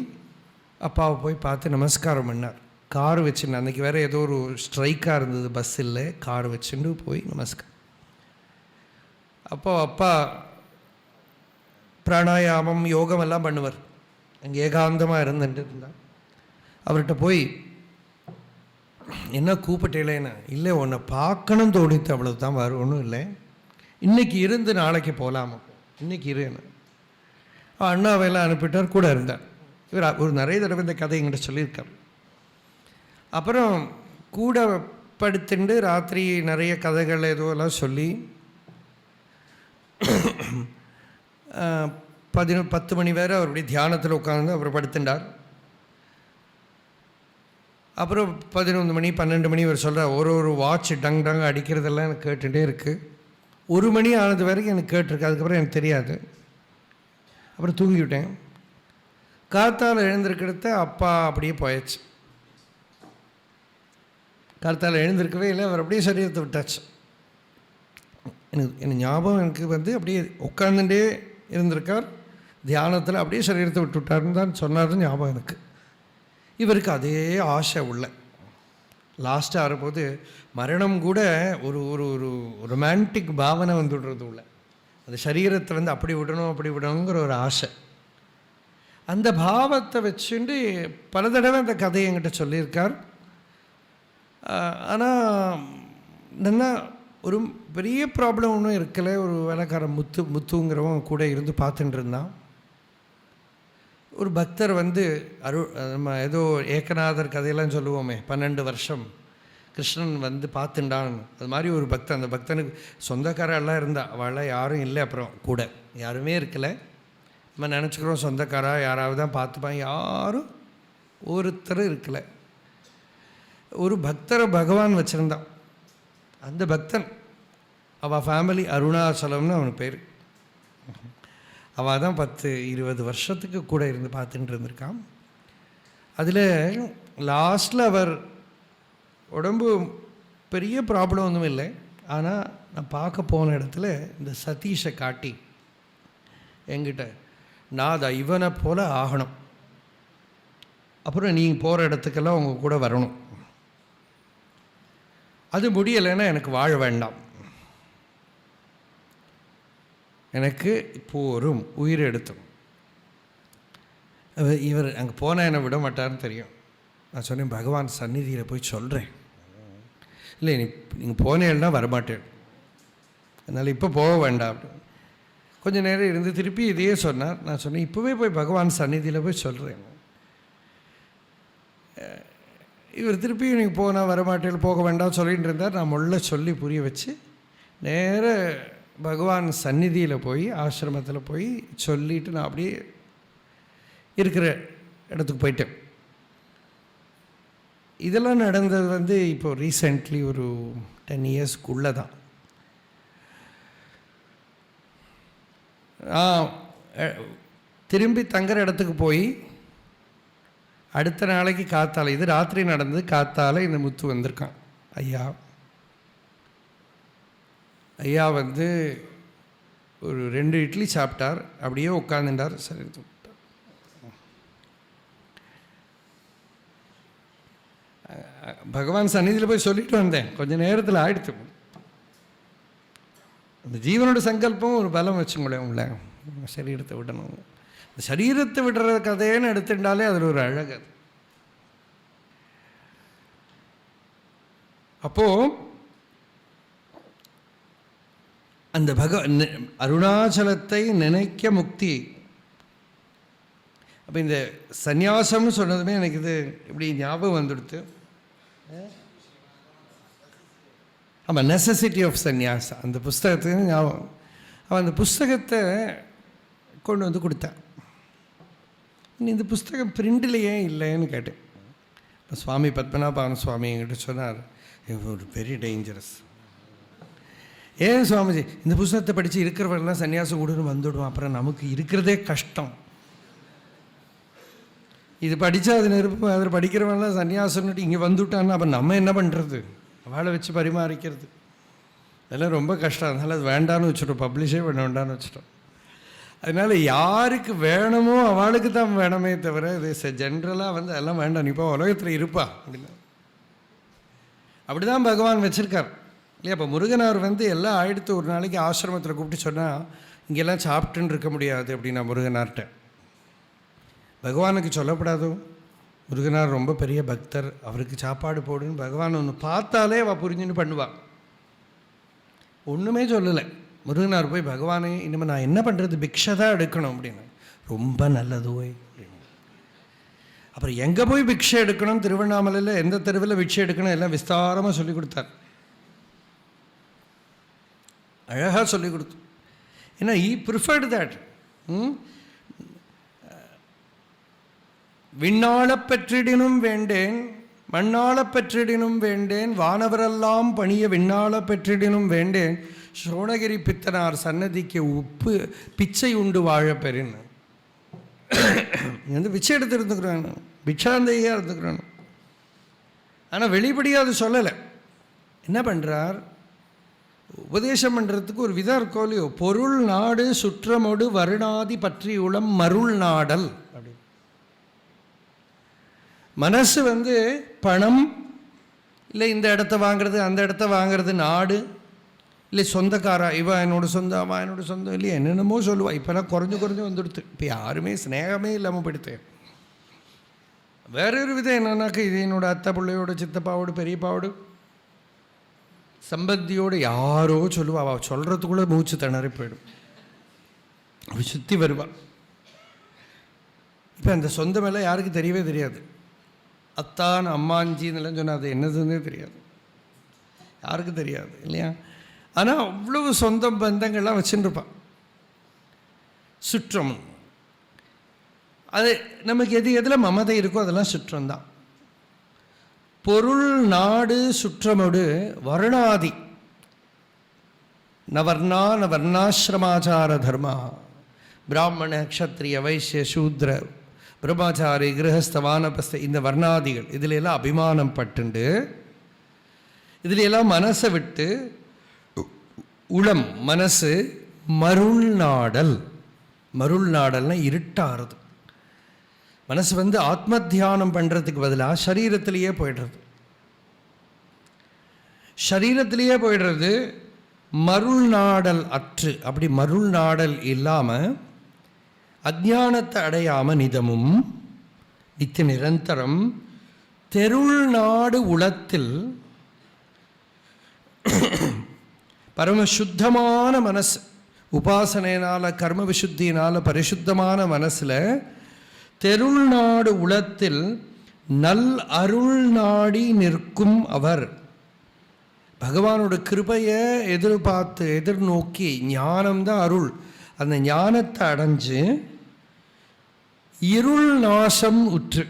அப்பாவை போய் பார்த்து நமஸ்காரம் பண்ணார். கார் வச்சுன்னு, அன்றைக்கி வேறு ஏதோ ஒரு ஸ்ட்ரைக்காக இருந்தது, பஸ் இல்லை, கார் வச்சுட்டு போய் நமஸ்காரம். அப்போது அப்பா பிராணாயாமம் யோகம் எல்லாம் பண்ணுவார். அங்கே ஏகாந்தமாக இருந்துட்டு இருந்தார். அவர்கிட்ட போய் என்ன கூப்பிட்டேலேன்னு, இல்லை உன்னை பார்க்கணும் தோணித்து, அவ்வளோ தான், வரும் ஒன்றும் இல்லை, இன்றைக்கி இருந்து நாளைக்கு போகலாமா, இன்றைக்கி இருன்னு அண்ணாவையெல்லாம் அனுப்பிட்டார். கூட இருந்தார். இவர் ஒரு நிறைய தடவை இந்த கதை என்கிட்ட சொல்லியிருக்கார். அப்புறம் கூட படுத்துண்டு ராத்திரி நிறைய கதைகள் எதுவெல்லாம் சொல்லி 10 மணி வேறு அவருடைய தியானத்தில் உட்காந்து அவர் படுத்துட்டார். அப்புறம் 11 மணி 12 மணி இவர் சொல்கிறார், ஒரு வாட்ச் டங் டங் அடிக்கிறதெல்லாம் எனக்கு கேட்டுகிட்டே இருக்குது. 1 மணி ஆனது வரைக்கும் எனக்கு கேட்டிருக்கு. அதுக்கப்புறம் எனக்கு தெரியாது. அப்புறம் தூங்கிவிட்டேன். காத்தால் எழுந்திருக்கிறத அப்பா அப்படியே போயாச்சு. காத்தால் எழுந்திருக்கவே இல்லை, அவர் அப்படியே சரீரத்தை விட்டாச்சு. எனக்கு ஞாபகம் எனக்கு வந்து அப்படியே உட்காந்துட்டே இருந்திருக்கார் தியானத்தில், அப்படியே சரீரத்தை விட்டு விட்டாருன்னு தான் சொன்னார்னு ஞாபகம் எனக்கு. இவருக்கு அதே ஆசை உள்ள. லாஸ்ட்டாக ஆகும்போது மரணம் கூட ஒரு ஒரு ஒரு ரொமான்டிக் பாவனை வந்து விடுறது உள்ள. அந்த சரீரத்தை வந்து அப்படி விடணுங்கிற ஒரு ஆசை. அந்த பாவத்தை வச்சுட்டு பல தடவை அந்த கதையை என்கிட்ட சொல்லியிருக்கார். ஆனால் என்ன ஒரு பெரிய ப்ராப்ளம் ஒன்றும் இருக்கலை. ஒரு வேலைக்காரன் முத்துங்கிறவன் கூட இருந்து பார்த்துட்டு இருந்தான். ஒரு பக்தர் வந்து நம்ம ஏதோ ஏகநாதர் கதையெல்லாம் சொல்லுவோமே, 12 வருஷம் கிருஷ்ணன் வந்து பார்த்துண்டான், அது மாதிரி ஒரு பக்தன். அந்த பக்தனுக்கு சொந்தக்காரெல்லாம் இருந்தா, அவளாம் யாரும் இல்லை. அப்புறம் கூட யாருமே இருக்கலை. நம்ம நினச்சிக்கிறோம் சொந்தக்காரா யாராவது தான் பார்த்துப்பான், யாரும் ஒருத்தரும் இருக்கலை. ஒரு பக்தரை பகவான் வச்சுருந்தான். அந்த பக்தன் அவள் ஃபேமிலி அருணாச்சலம்னு அவனுக்கு பேர். அவள் தான் 10-20 வருஷத்துக்கு கூட இருந்து பார்த்துட்டு இருந்திருக்கான். அதில் லாஸ்ட்டில் அவர் உடம்பு பெரிய ப்ராப்ளம் ஒன்றும் இல்லை. ஆனால் நான் பார்க்க போன இடத்துல இந்த சதீஷை காட்டி என்கிட்ட, நான் அதை இவனை போல் ஆகணும், அப்புறம் நீங்கள் போகிற இடத்துக்கெல்லாம் உங்கள் கூட வரணும், அது முடியலைன்னா எனக்கு வாழ வேண்டாம், எனக்கு போரும் உயிர் எடுத்தோம். இவர் அங்கே போனால் என்னை விட மாட்டார்னு தெரியும். நான் சொன்னேன், பகவான் சந்நிதியில் போய் சொல்கிறேன். இல்லை நீங்கள் போனேன்னா வரமாட்டேன், அதனால் இப்போ போக வேண்டாம் அப்படின்னு. கொஞ்சம் நேரம் இருந்து திருப்பி இதையே சொன்னார். நான் சொன்னேன், இப்போவே போய் பகவான் சந்நிதியில் போய் சொல்கிறேன். இவர் திருப்பி நீங்கள் போனால் வரமாட்டேன், போக வேண்டாம் சொல்லிகிட்டு இருந்தார். நான் முள்ள சொல்லி புரிய வச்சு நேர பகவான் சந்நிதியில் போய் ஆசிரமத்தில் போய் சொல்லிவிட்டு நான் அப்படியே இருக்கிற இடத்துக்கு போயிட்டேன். இதெல்லாம் நடந்தது வந்து இப்போது ரீசெண்ட்லி ஒரு 10 இயர்ஸ்க்குள்ளே தான். திரும்பி தங்குற இடத்துக்கு போய் அடுத்த நாளைக்கு காத்தால, இது ராத்திரி நடந்தது, காத்தால இந்த முத்து வந்திருக்கான். ஐயா வந்து ஒரு 2 இட்லி சாப்பிட்டார். அப்படியே உட்காந்துட்டார். சரி, பகவான் சந்நிதியில் போய் சொல்லிட்டு வந்தேன். கொஞ்சம் நேரத்தில் ஆயிடுத்து. அந்த ஜீவனோட சங்கல்பம் ஒரு பலம் வச்சுங்களேன். உள்ள சரீரத்தை விடணும். இந்த சரீரத்தை விடுற கதைன்னு எடுத்துட்டாலே அதில் ஒரு அழகு. அப்போது அந்த அருணாச்சலத்தை நினைக்க முக்தி. அப்போ இந்த சந்நியாசம்னு சொன்னதுமே எனக்கு இது இப்படி ஞாபகம் வந்துடுத்து. ஆமாம், நெசசிட்டி ஆஃப் சந்நியாசம் அந்த புஸ்தகத்துக்கு ஞாபகம். அவன் அந்த புஸ்தகத்தை கொண்டு வந்து கொடுத்தான். இந்த புஸ்தகம் பிரிண்டில் ஏன் இல்லைன்னு கேட்டேன். இப்போ சுவாமி பத்மநாபன் சுவாமி என்கிட்ட சொன்னார், ஒரு வெரி டேஞ்சரஸ். ஏன் சுவாமிஜி, இந்த புஸ்தகத்தை படித்து இருக்கிறவரெல்லாம் சன்னியாசம் கொடுன்னு வந்துவிடுவோம், அப்புறம் நமக்கு இருக்கிறதே கஷ்டம். இது படித்தா அது நெருப்பு, அதில் படிக்கிறவன்லாம் சன்னியாசம்னுட்டு இங்கே வந்துவிட்டான்னு அப்போ நம்ம என்ன பண்ணுறது? அவளை வச்சு பரிமாறிக்கிறது அதெல்லாம் ரொம்ப கஷ்டம். அதனால் அது வேண்டான்னு வச்சுட்டோம், பப்ளிஷே பண்ண வேண்டான்னு வச்சுட்டோம். அதனால் யாருக்கு வேணுமோ அவளுக்கு தான் வேணுமே தவிர இது ஜென்ரலாக வந்து அதெல்லாம் வேண்டாம், நீ இப்போ உலகத்தில் இருப்பா அப்படின்னா. அப்படி தான் பகவான் வச்சுருக்கார் இல்லையா? இப்போ முருகனார் வந்து எல்லாம் ஆயிடுத்து. ஒரு நாளைக்கு ஆசிரமத்தில் கூப்பிட்டு சொன்னால் இங்கெல்லாம் சாப்பிட்டுன்னு இருக்க முடியாது அப்படின்னா முருகனார்கிட்ட. பகவானுக்கு சொல்லப்படாதோ? முருகனார் ரொம்ப பெரிய பக்தர், அவருக்கு சாப்பாடு போடுன்னு பகவான் ஒன்று பார்த்தாலே அவள் புரிஞ்சுன்னு பண்ணுவாள். ஒன்றுமே சொல்லலை. முருகனார் போய் பகவானே இனிமேல் நான் என்ன பண்ணுறது, பிக்ஷை தான் எடுக்கணும் அப்படின்னு. ரொம்ப நல்லது ஓய் அப்படின்னு. அப்புறம் எங்கே போய் பிக்ஷை எடுக்கணும், திருவண்ணாமலையில் எந்த தெருவில் பிக்ஷை எடுக்கணும் எல்லாம் விஸ்தாரமாக சொல்லி கொடுத்தார். அழகாக சொல்லி கொடுத்து. ஏன்னா ஈ ப்ரிஃபர்டு தட். விண்ணாளப் பெற்றிடினும் வேண்டேன், மண்ணாளப் பெற்றிடினும் வேண்டேன், வானவரெல்லாம் பணிய விண்ணாளப் பெற்றிடினும் வேண்டேன், சோழகிரி பித்தனார் சன்னதிக்கு உப்பு பிச்சை உண்டு வாழ பெறின்னு. வந்து பிச்சை எடுத்து இருந்துக்கிறான், பிக்ஷாந்தையாக இருந்துக்கிறான். ஆனால் வெளிப்படையாக அது சொல்லலை. என்ன பண்ணுறார்? உபதேசம் பண்ணுறதுக்கு ஒரு விதம் இருக்கோ இல்லையோ. பொருள் நாடு சுற்றமோடு வருணாதி பற்றி உளம் மருள் நாடல் அப்படி. மனசு வந்து பணம் இல்லை, இந்த இடத்த வாங்கிறது அந்த இடத்த வாங்கிறது, நாடு இல்லை, சொந்தக்காரா இவன் என்னோட சொந்தம் அவன் என்னோட சொந்தம் இல்லையா, என்னென்னமோ சொல்லுவாள். இப்போலாம் குறைஞ்சு வந்துடுத்து. இப்போ யாருமே ஸ்நேகமே இல்லாமல் போயிடுத்து. வேறொரு விதம் என்னன்னாக்கா, இது என்னோட அத்தை பிள்ளையோட சித்தப்பாவோடு பெரியப்பாவோடு சம்பந்தியோடு யாரோ சொல்லுவா. அவள் சொல்கிறதுக்குள்ளே மூச்சு திணறி போயிடும். அவள் சுற்றி வருவாள். இப்போ அந்த சொந்தமெல்லாம் யாருக்கு தெரியவே தெரியாது. அத்தான் அம்மாஞ்சின்னெல்லாம் சொன்னால் அது என்னதுன்னே தெரியாது, யாருக்கு தெரியாது இல்லையா? ஆனால் அவ்வளவு சொந்த பந்தங்கள்லாம் வச்சுருப்பான். சுற்றம் அது நமக்கு எதில் மமதை இருக்கோ அதெல்லாம் சுற்றம்தான். பொருள் நாடு சுற்றமோடு வருணாதி நவர்ணா நவர்ணாசிரமாச்சார தர்மா பிராமண க்ஷத்ரிய வைசிய சூத்ர பிரம்மச்சாரி கிரகஸ்த வானபஸ்த, இந்த வர்ணாதிகள் இதில் எல்லாம் அபிமானம் பட்டுண்டு இதில் எல்லாம் மனசை விட்டு உளம் மனசு மருள் நாடல். மருள் நாடல்னா இருட்டாகிறது. மனசு வந்து ஆத்ம தியானம் பண்ணுறதுக்கு பதிலாக சரீரத்திலேயே போய்டுறது. சரீரத்திலேயே போய்டுறது. மருள் நாடல் அற்று, அப்படி மருள் நாடல் இல்லாமல் அஜ்ஞானத்தை அடையாமல் நிதமும் நித்திய நிரந்தரம் தெருள் நாடு உளத்தில் பரமசுத்தமான மனசு, உபாசனையினால் கர்ம விசுத்தியினால் பரிசுத்தமான மனசில் தெருள் நாடு உளத்தில் நல் அருள் நாடி நிற்கும் அவர். பகவானோட கிருபையை எதிர்பார்த்து எதிர்நோக்கி, ஞானம்தான் அருள், அந்த ஞானத்தை அடைஞ்சு இருள் நாசம் உற்று.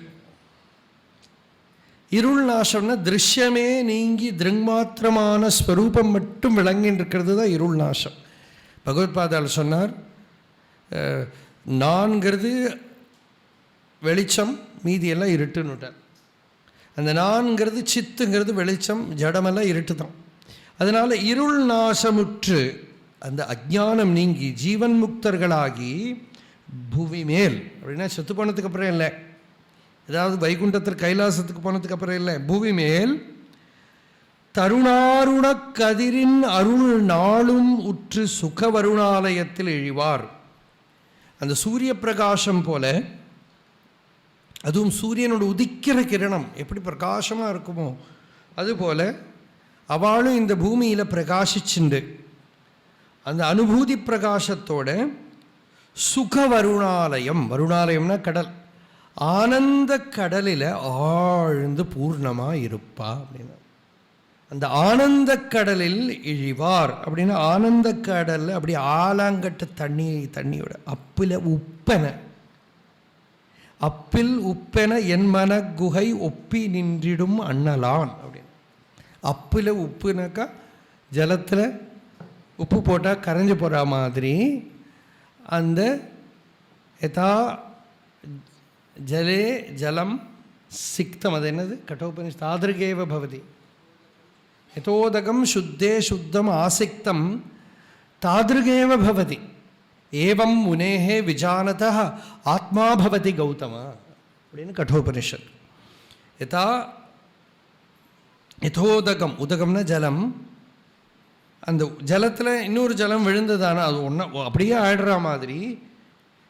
இருள் நாசம்னா திருஷ்யமே நீங்கி திருங்மாத்திரமான ஸ்வரூபம் மட்டும் விளங்கின்னு இருக்கிறது தான் இருள் நாசம். பகவத்பாதால் சொன்னார், நான்கிறது வெளிச்சம், மீதியெல்லாம் இருட்டுன்னுட்டார். அந்த நான்கிறது சித்துங்கிறது வெளிச்சம், ஜடமெல்லாம் இருட்டு தான். அதனால் இருள் நாசமுற்று அந்த அஜ்ஞானம் நீங்கி ஜீவன் முக்தர்களாகி பூமி மேல் அப்படின்னா செத்து போனதுக்கு அப்புறம் இல்லை, ஏதாவது வைகுண்டத்தில் கைலாசத்துக்கு போனதுக்கு அப்புறம் இல்லை, பூமி மேல் தருணாருண கதிரின் அருள் நாளும் உற்று சுக வருணாலயத்தில் இழிவார். அந்த சூரிய பிரகாசம் போல, அதுவும் சூரியனோட உதிக்கிற கிரணம் எப்படி பிரகாசமாக இருக்குமோ அதுபோல் அவளும் இந்த பூமியில் பிரகாசிச்சுண்டு அந்த அனுபூதி பிரகாசத்தோட சுக வருணாலயம், வருணாலயம்னா கடல், ஆனந்த கடலில் ஆழ்ந்து பூர்ணமாக இருப்பா அப்படின்னா அந்த ஆனந்த கடலில் இழிவார் அப்படின்னா ஆனந்த கடலில் அப்படி ஆலாங்கட்ட தண்ணியோட அப்பில் உப்பென, அப்பில் உப்பென என் மன குகை ஒப்பி நின்றிடும் அண்ணலான் அப்படின்னு. அப்பில் உப்புனாக்கா ஜலத்தில் உப்பு போட்டால் கரைஞ்சி போகிற மாதிரி அந்த யதா ஜலே ஜலம் சிக்தம், அது என்னது கட்டோபனிஷத் தாதிருகேவ பவதி, யதோதகம் சுத்தே சுத்தம் ஆசிக்தம் தாதிருகேவ பவதி ஏவம் முனேஹே விஜானதः ஆத்மா பவதி கௌதம அப்படின்னு கட்டோபனிஷத். யதோதகம், உதகம்னா ஜலம், அந்த ஜலத்தில் இன்னொரு ஜலம் விழுந்ததானா அது ஒன்றா அப்படியே ஆயிடுற மாதிரி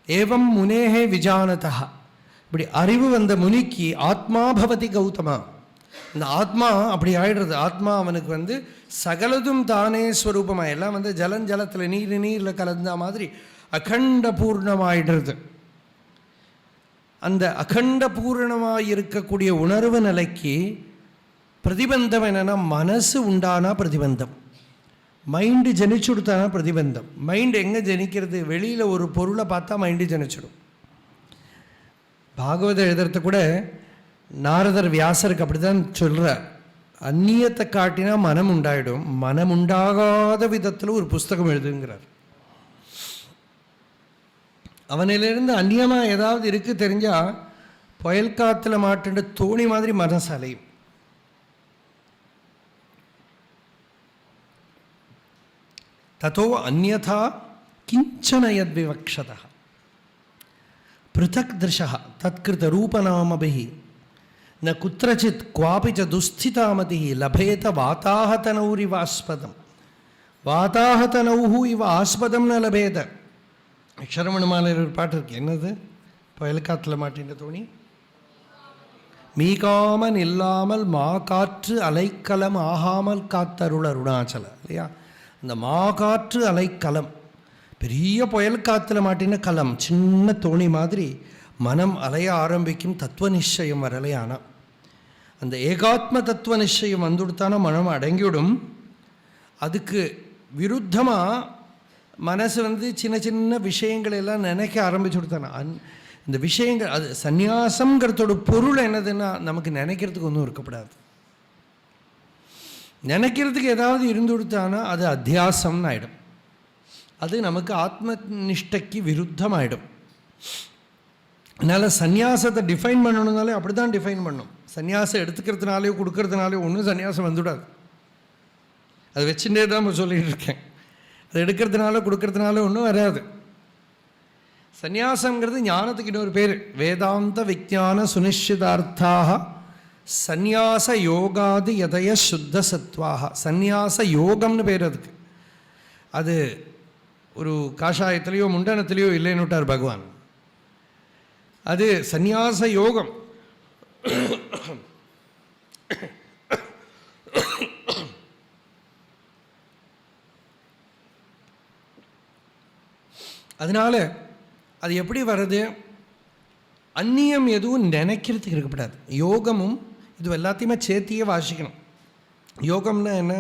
ஏவம் முனேஹே விஜானதா, இப்படி அறிவு வந்த முனிக்கு ஆத்மா பவதி கௌதமா, இந்த ஆத்மா அப்படி ஆயிடுறது. ஆத்மா அவனுக்கு சகலதும் தானே ஸ்வரூபமாக எல்லாம் ஜலத்தில் நீரில் கலந்த மாதிரி அகண்ட பூர்ணமாயிடுறது. அந்த அகண்ட பூர்ணமாக இருக்கக்கூடிய உணர்வு நிலைக்கு பிரதிபந்தம் என்னென்னா மனசு உண்டானா பிரதிபந்தம், மைண்டு ஜனிச்சுடுத்தானா பிரதிபந்தம். மைண்டு எங்கே ஜனிக்கிறது? வெளியில் ஒரு பொருளை பார்த்தா மைண்டு ஜனிச்சிடும். பாகவதம் எழுதுறது கூட நாரதர் வியாசருக்கு அப்படி தான் சொல்கிறார், அந்நியத்தை காட்டினா மனம் உண்டாயிடும், மனம் உண்டாகாத விதத்தில் ஒரு புஸ்தகம் எழுதுங்கிறார். அவனிலிருந்து அந்நியமாக ஏதாவது இருக்குது தெரிஞ்சால் புயல் காற்றுல மாட்டுன்ற தோணி மாதிரி மனசு அலையும். ததோ அந்யதா கிஞ்சன யத் விவக்ஷதः பிருதக் திருஷः தத்கிருத ரூபநாமபிஹி ந குத்ரசித் குவாபி ச துஸ்திதாமதிः லபேத வாதாஹதனௌரிவ ஆஸ்பதம், வாதாஹதனௌஹு இவ ஆஸ்பதம் ந லபேத. அக்ஷரமணமாலையில் ஒரு பாட்டு இருக்கு, என்னது? புயல் காற்றுல மாட்டின்ற தோணி. மீகாமன் இல்லாமல் மா காற்று அலைக்கலம் ஆகாமல் காத்தருள் அருணாச்சல, இல்லையா? இந்த மாகாற்று அலைக்கலம், பெரிய புயல் காற்றுல மாட்டின கலம், சின்ன தோணி மாதிரி மனம் அலைய ஆரம்பிக்கும். தத்துவ நிச்சயம் வரலையானா அந்த ஏகாத்ம தத்துவ நிச்சயம் வந்துடுத்தானா மனம் அடங்கிவிடும். அதுக்கு விருத்தமாக மனசு சின்ன சின்ன விஷயங்கள் எல்லாம் நினைக்க ஆரம்பிச்சு கொடுத்தானா இந்த விஷயங்கள். அது சந்நியாசங்கிறதோட பொருள் என்னதுன்னா நமக்கு நினைக்கிறதுக்கு ஒன்றும் இருக்கப்படாது. நினைக்கிறதுக்கு ஏதாவது இருந்து கொடுத்தானா அது அத்தியாசம்னு ஆகிடும், அது நமக்கு ஆத்ம நிஷ்டைக்கு விருத்தமாயிடும். அதனால் சந்நியாசத்தை டிஃபைன் பண்ணணுன்னாலே அப்படி தான் டிஃபைன் பண்ணணும். சந்நியாசம் எடுத்துக்கிறதுனாலையோ கொடுக்கறதுனாலையோ ஒன்றும் சந்நியாசம் வந்துவிடாது. அது வச்சுட்டே தான் சொல்லிகிட்டு இருக்கேன். அது எடுக்கிறதுனால கொடுக்கறதுனால ஒன்றும் வராது. சந்நியாசங்கிறது ஞானத்துக்கு இன்னொரு பேர், வேதாந்த விஜான சுனிஷ்டிதார்த்தாக சந்நியாச யோகாதி யதய சுத்த சத்வாக. சந்நியாச யோகம்னு பேர் அதுக்கு. அது ஒரு காஷாயத்திலேயோ முண்டனத்திலேயோ இல்லைன்னுட்டார் பகவான். அது சந்நியாச யோகம். அதனால் அது எப்படி வருது? அந்நியம் எதுவும் நினைக்கிறதுக்கு இருக்கப்படாது. யோகமும் இது எல்லாத்தையுமே சேர்த்தியே வாசிக்கணும். யோகம்னா என்ன?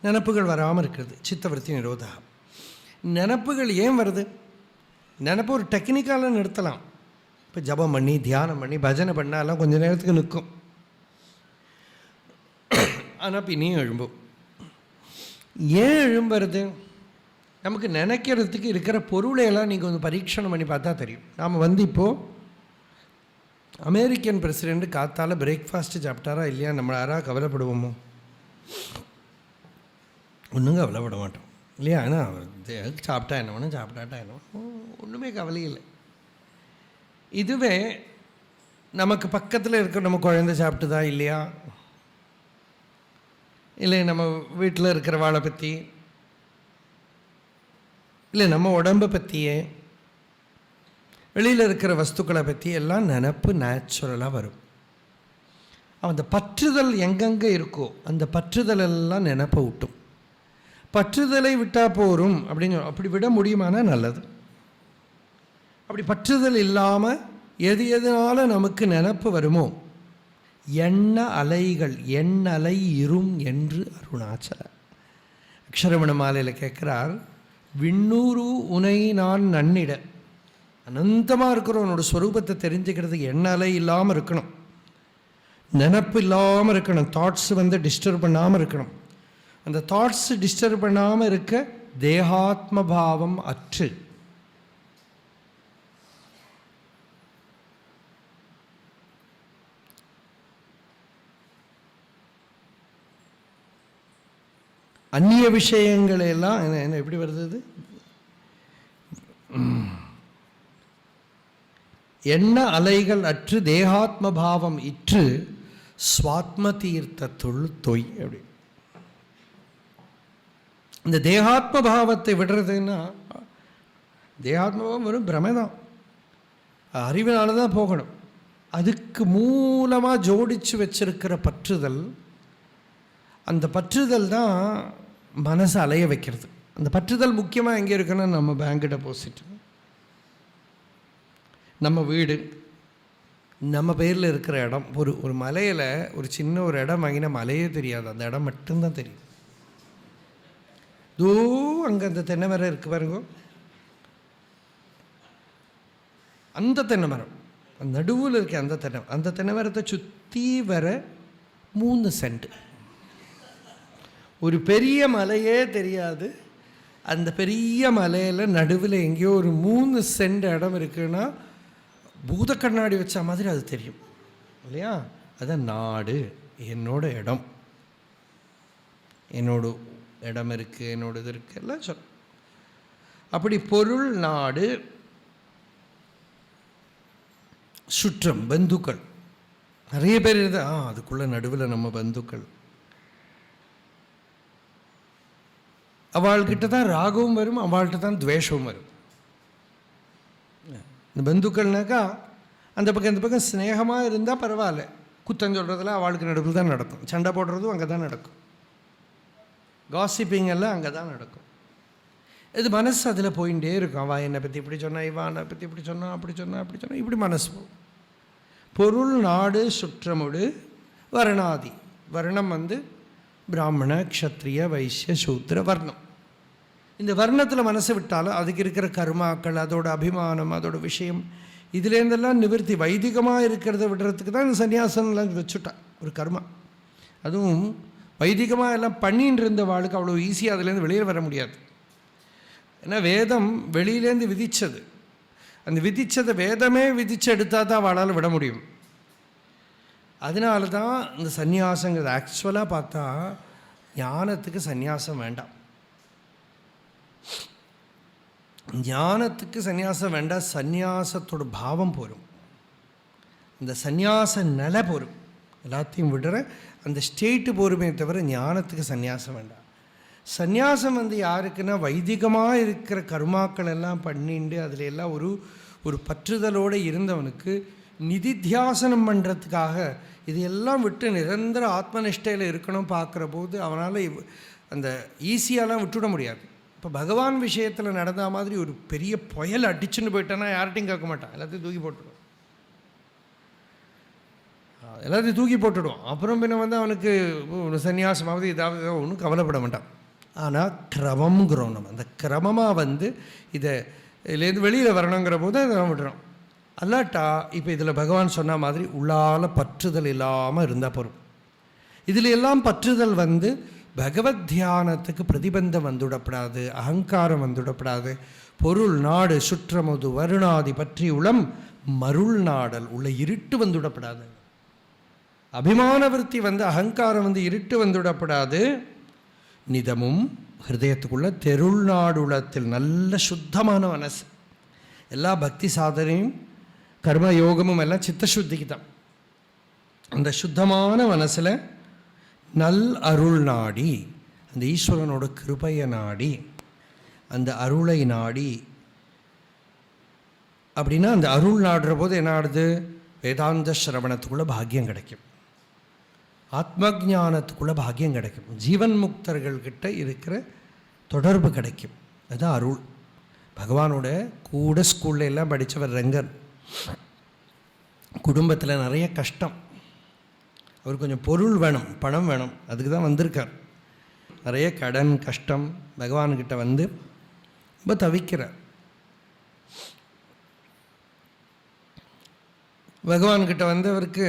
நினப்புகள் வராமல் இருக்கிறது, சித்தவருத்தி நிரோதா. நினப்புகள் ஏன் வருது? நினப்பு ஒரு டெக்னிக்கால நிறுத்தலாம். இப்போ ஜபம் பண்ணி தியானம் பண்ணி பஜனை பண்ணாலாம் கொஞ்சம் நேரத்துக்கு நிற்கும், ஆனால் பின்னையும் எழும்பும். ஏன் எழும்புறது? நமக்கு நினைக்கிறதுக்கு இருக்கிற பொருளையெல்லாம் நீங்கள் கொஞ்சம் பரீட்சணம் பண்ணி பார்த்தா தெரியும். நாம் இப்போது அமெரிக்கன் பிரசிடெண்ட் காத்தால் பிரேக்ஃபாஸ்ட்டு சாப்பிட்டாரா இல்லையா நம்ம யாராவது கவலைப்படுவோமோ? ஒன்றும் கவலைப்பட மாட்டோம். இல்லையா? ஆனால் சாப்பிட்டா என்ன வேணும், சாப்பிட்டாட்டா என்ன வேணும், ஒன்றுமே கவலை இல்லை. இதுவே நமக்கு பக்கத்தில் இருக்க நம்ம குழந்தை சாப்பிட்டுதா இல்லையா, இல்லை நம்ம வீட்டில் இருக்கிற வாழை பற்றி, இல்லை நம்ம உடம்பை பற்றியே, வெளியில் இருக்கிற வஸ்துக்களை பற்றி எல்லாம் நினப்பு நேச்சுரலாக வரும். அந்த பற்றுதல் எங்கெங்கே இருக்கோ அந்த பற்றுதல் எல்லாம் நினப்பை விட்டும். பற்றுதலை விட்டால் போரும் அப்படின்னு அப்படி விட முடியுமானா நல்லது. அப்படி பற்றுதல் இல்லாமல் எது எதனால நமக்கு நினப்பு வருமோ, எண்ண அலைகள் எண்ணலை இரும் என்று அருணாச்சல அக்ஷரமண மாலையில் கேட்குறார். விண்ணூறு உனை நான் நன்னிட, அனந்தமாக இருக்கிற உன்னோட ஸ்வரூபத்தை தெரிஞ்சுக்கிறதுக்கு எண்ண அலை இல்லாமல் இருக்கணும், நினப்பு இல்லாமல் இருக்கணும், தாட்ஸ் டிஸ்டர்ப் பண்ணாமல் இருக்கணும். அந்த தாட்ஸ் டிஸ்டர்ப் பண்ணாமல் இருக்க தேகாத்ம பாவம் அற்று அந்நிய விஷயங்களை எல்லாம் என்ன எப்படி வருது, எண்ண அலைகள் அற்று தேகாத்ம பாவம் இற்று ஸ்வாத்ம தீர்த்தத்துள் தொய். அப்படி இந்த தேகாத்ம பாவத்தை விடுறதுன்னா, தேகாத்ம பாவம் வெறும் பிரமைதான், அறிவினால தான் போகணும். அதுக்கு மூலமாக ஜோடித்து வச்சிருக்கிற பற்றுதல், அந்த பற்றுதல் தான் மனசை அலைய வைக்கிறது. அந்த பற்றுதல் முக்கியமாக எங்கே இருக்குன்னா நம்ம பேங்க் டெபாசிட், நம்ம வீடு, நம்ம பேரில் இருக்கிற இடம். ஒரு மலையில் ஒரு சின்ன ஒரு இடம் வாங்கினா மலையே தெரியாது, அந்த இடம் மட்டும்தான் தெரியும். தோ அங்கே அந்த தென்னை மரம் இருக்குது பாருங்க, அந்த தென்னை மரம் நடுவில் இருக்க அந்த தென்னை மரத்தை சுற்றி வர 3 சென்ட், ஒரு பெரிய மலையே தெரியாது. அந்த பெரிய மலையில் நடுவில் எங்கேயோ ஒரு 3 சென்ட் இடம் இருக்குன்னா பூத கண்ணாடி வச்ச மாதிரி அது தெரியும் இல்லையா? அதான் நாடு, என்னோட இடம், என்னோட இடம் இருக்குது, என்னோட இது இருக்குது எல்லாம் சொல். அப்படி பொருள், நாடு, சுற்றம், பந்துக்கள் நிறைய பேர் இருந்தா அதுக்குள்ள நடுவில் நம்ம பந்துக்கள். அவள்கிட்ட தான் ராகமும் வரும், அவள்கிட்ட தான் துவேஷமும் வரும். இந்த பந்துக்கள்னாக்கா அந்த பக்கம் இந்த பக்கம் ஸ்னேகமாக இருந்தால் பரவாயில்ல, குத்தம் சொல்கிறதுல அவளுக்கு நடுவில் தான் நடக்கும், சண்டை போடுறதும் அங்கே தான் நடக்கும், காசிப்பிங் எல்லாம் அங்கே தான் நடக்கும். இது மனசு அதில் போயிட்டே இருக்கும். அவள் என்னை பற்றி இப்படி சொன்னா, இவா என்னை பற்றி இப்படி சொன்னா, அப்படி சொன்னா, அப்படி சொன்னா, இப்படி மனசு போகும். பொருள், நாடு, சுற்றமுடு, வர்ணாதி. வர்ணம் பிராமண, க்ஷத்ரிய, வைசிய, சூத்திர வர்ணம். இந்த வர்ணத்தில் மனசை விட்டாலும் அதுக்கு இருக்கிற கர்மாக்கள், அதோட அபிமானம், அதோட விஷயம், இதுலேருந்தெல்லாம் நிவர்த்தி. வைதிகமாக இருக்கிறத விடுறதுக்கு தான் இந்த சன்னியாசம்லாம் வச்சுட்டா ஒரு கர்மா. அதுவும் வைதிகமாக எல்லாம் பண்ணின்னு இருந்த வாழ்க்கை அவ்வளோ ஈஸியாக அதுலேருந்து வெளியே வர முடியாது. ஏன்னா வேதம் வெளியிலேருந்து விதித்தது, அந்த விதித்ததை வேதமே விதித்து எடுத்தால் தான் அவளால் விட முடியும். அதனால தான் இந்த சந்நியாசங்கிறது ஆக்சுவலாக பார்த்தா ஞானத்துக்கு சந்நியாசம் வேண்டாம். ஞானத்துக்கு சந்நியாசம் வேண்டாம், சந்நியாசத்தோட பாவம் போரும், இந்த சந்நியாச நிலை போரும், எல்லாத்தையும் விடுற அந்த ஸ்டேட்டு போருமே தவிர ஞானத்துக்கு சந்நியாசம் வேண்டாம். சந்நியாசம் யாருக்குன்னா வைதிகமாக இருக்கிற கர்மாக்கள் எல்லாம் பண்ணிண்டு அதில் எல்லாம் ஒரு பற்றுதலோடு இருந்தவனுக்கு நிதித்தியாசனம் பண்ணுறதுக்காக இதையெல்லாம் விட்டு நிரந்தர ஆத்மனிஷ்டையில் இருக்கணும் பார்க்குற போது அவனால் அந்த ஈஸியாலாம் விட்டுவிட முடியாது. இப்போ பகவான் விஷயத்தில் நடந்த மாதிரி ஒரு பெரிய புயல் அடிச்சுன்னு போயிட்டான்னா யார்கிட்டையும் கேட்க மாட்டான், எல்லாத்தையும் தூக்கி போட்டுடுவான், எல்லாத்தையும் தூக்கி போட்டுடுவான். அப்புறம் பின்ன அவனுக்கு ஒரு சன்னியாசமாவது இதாவது ஒன்றும் கவலைப்பட மாட்டான். ஆனால் கிரமங்கிறோம், நம்ம அந்த கிரமமாக இதை இதுலேருந்து வெளியில் வரணுங்கிற போது அதை நம்ம விடுறோம். அல்லாட்டா இப்போ இதில் பகவான் சொன்ன மாதிரி உள்ளால் பற்றுதல் இல்லாமல் இருந்தால் போகும். இதில் எல்லாம் பற்றுதல் பகவத் தியானத்துக்கு பிரதிபந்தம் வந்துவிடப்படாது, அகங்காரம் வந்துவிடப்படாது. பொருள், நாடு, சுற்றமுது, வருணாதி பற்றி உளம் மருள் நாடல், உள்ள இருட்டு வந்துவிடப்படாது. அபிமான விருத்தி அகங்காரம் இருட்டு வந்துவிடப்படாது. நிதமும் ஹிருதயத்துக்குள்ளே தெருள்நாடுளத்தில் நல்ல சுத்தமான மனசு. எல்லா பக்தி சாதனையும் கர்ம யோகமும் எல்லாம் சித்தசுத்திக்கு தான். அந்த சுத்தமான மனசில் நல் அருள் நாடி, அந்த ஈஸ்வரனோட கிருபையை நாடி, அந்த அருளை நாடி. அப்படின்னா அந்த அருள் நாடுற போது என்ன ஆடுது? வேதாந்த சிரவணத்துக்குள்ளே பாக்கியம் கிடைக்கும், ஆத்ம ஜானத்துக்குள்ளே பாக்கியம் கிடைக்கும், ஜீவன் முக்தர்கள்கிட்ட இருக்கிற தொடர்பு கிடைக்கும். அதுதான் அருள். பகவானோட கூட ஸ்கூல்ல எல்லாம் படித்தவர் ரங்கன். குடும்பத்தில் நிறைய கஷ்டம், அவர் கொஞ்சம் பொருள் வேணும், பணம் வேணும், அதுக்கு தான் வந்திருக்கார். நிறைய கடன் கஷ்டம், பகவான்கிட்ட வந்து ரொம்ப தவிக்கிறார். பகவான்கிட்ட வந்து அவருக்கு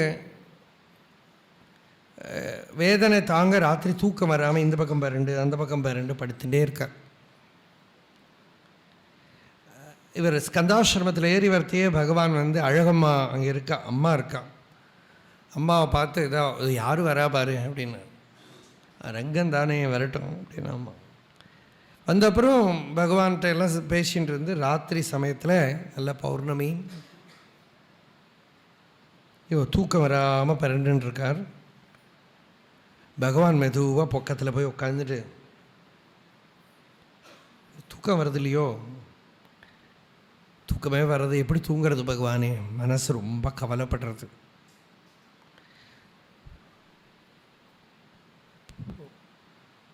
வேதனை தாங்க ராத்திரி தூக்கம் வராமல் இந்த பக்கம் பரண்டு அந்த பக்கம் பரண்டு படுத்துட்டே இருக்கார். இவர் ஸ்கந்தாசிரமத்தில் ஏறி வரத்தையே பகவான் வந்து அழகம்மா அங்கே இருக்கா, அம்மா இருக்கா, அம்மாவை பார்த்து இதோ யார் வரா பாரு அப்படின்னு, ரங்கன் தானே வரட்டும் அப்படின்னு அம்மா வந்த அப்புறம் பகவான்கிட்ட எல்லாம் பேசிகிட்டு இருந்து ராத்திரி சமயத்தில் நல்ல பௌர்ணமி, தூக்கம் வராமல் பரண்டுன்னு இருக்கார். பகவான் மெதுவாக பக்கத்தில் போய் உட்காந்துட்டு, தூக்கம் வருது இல்லையோ, தூக்கமே வர்றது, எப்படி தூங்குறது பகவானே, மனசு ரொம்ப கவலைப்படுறது.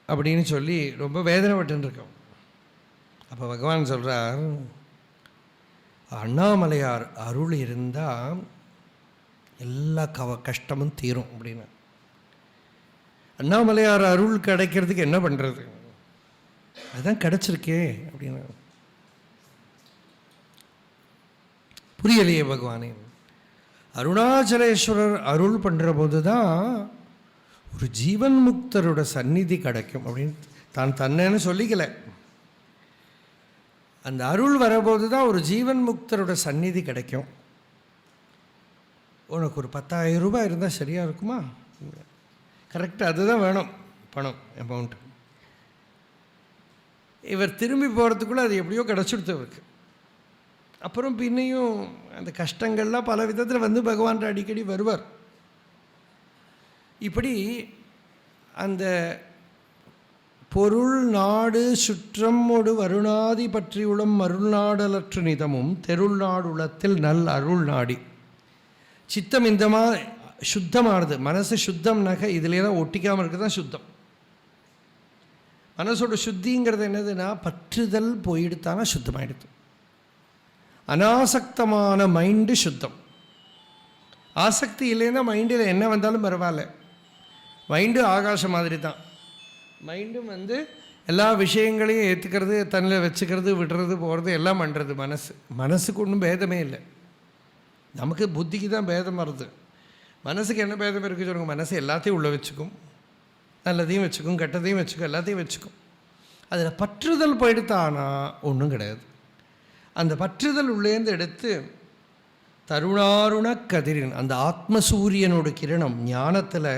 அப்படின்னு சொல்லி ரொம்ப வேதனைப்பட்டுருக்கோம். அப்போ பகவான் சொல்கிறார், அண்ணாமலையார் அருள் இருந்தால் எல்லா கஷ்டமும் தீரும் அப்படின்னு. அண்ணாமலையார் அருள் கிடைக்கிறதுக்கு என்ன பண்ணுறது? அதுதான் கிடைச்சிருக்கே அப்படின்னு. புரியலையே பகவானே. அருணாச்சலேஸ்வரர் அருள் பண்ணுற போது தான் ஒரு ஜீவன் முக்தரோட சந்நிதி கிடைக்கும் அப்படின்னு தான் தன்னேன்னு சொல்லிக்கல. அந்த அருள் வரபோது தான் ஒரு ஜீவன் முக்தரோட சந்நிதி கிடைக்கும். உனக்கு ஒரு 10,000 ரூபாய் இருந்தால் சரியாக இருக்குமா? கரெக்டாக அதுதான் வேணும், பணம் அமௌண்ட்டு. இவர் திரும்பி போகிறதுக்குள்ளே அது எப்படியோ கிடச்சிடுத்து அவருக்கு. அப்புறம் பின்னையும் அந்த கஷ்டங்கள்லாம் பல விதத்தில் வந்து பகவான் அடிக்கடி வருவார். இப்படி அந்த பொருள் நாடு சுற்றமோடு வருணாதி பற்றியுளம் அருள்நாடலற்று நிதமும் தெருள் நாடுளத்தில் நல் அருள் நாடி. சித்தம் இந்தமா சுத்தமானது, மனசு சுத்தம்னாக்க இதுலாம் ஒட்டிக்காமல் இருக்க தான் சுத்தம். மனசோட சுத்திங்கிறது என்னதுன்னா, பற்றுதல் போயிடுத்தானா சுத்தமாயிடுது. அனாசக்தமான மைண்டு சுத்தம். ஆசக்தி இல்லைன்னா மைண்டில் என்ன வந்தாலும் பரவாயில்ல. மைண்டு ஆகாசம் மாதிரி தான். மைண்டும் வந்து எல்லா விஷயங்களையும் ஏற்றுக்கிறது, தன்னில் வச்சுக்கிறது, விடுறது, போகிறது எல்லாம் பண்ணுறது. மனசுக்கு ஒன்றும் பேதமே இல்லை. நமக்கு புத்திக்கு தான் பேதம் வருது. மனசுக்கு என்ன பேதம் இருக்குது சொல்லுங்கள்? மனசு எல்லாத்தையும் உள்ளே வச்சுக்கும், நல்லதையும் வச்சுக்கும், கெட்டதையும் வச்சுக்கும், எல்லாத்தையும் வச்சுக்கும். அதில் பற்றுதல் போயிடுத்தானா ஒன்றும் கிடையாது. அந்த பற்றுதல் உள்ளேருந்து எடுத்து தருணாருண கதிரின் அந்த ஆத்மசூரியனோட கிரணம் ஞானத்தில்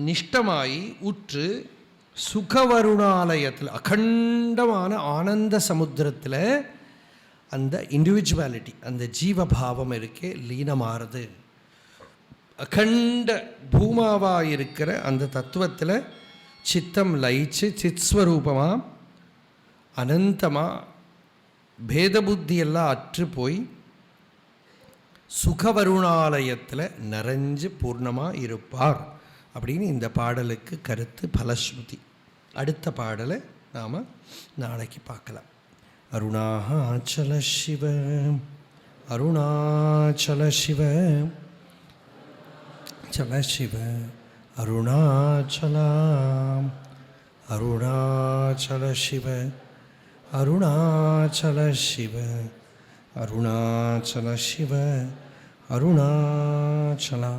நிஷ்டமாயி உற்று சுகவருணாலயத்தில் அகண்டமான ஆனந்த சமுத்திரத்தில் அந்த இண்டிவிஜுவாலிட்டி, அந்த ஜீவபாவம் இருக்கே லீனமாறுது. அகண்ட பூமாவாக இருக்கிற அந்த தத்துவத்தில் சித்தம் லயிச்சு சித்ஸ்வரூபமாக அனந்தமாக பேத புத்தியெல்லாம் அற்று போய் சுகவருணாலயத்தில் நிறைஞ்சு பூர்ணமாக இருப்பார் அப்படின்னு இந்த பாடலுக்கு கருத்து பலஸ்ருதி. அடுத்த பாடலை நாம் நாளைக்கு பார்க்கலாம். அருணாச்சல சிவ அருணாச்சல சிவ சல சிவ அருணாச்சலாம் அருணாச்சல சிவ அருணாச்சல சிவ அருணாச்சல சிவ அருணாச்சலாம்.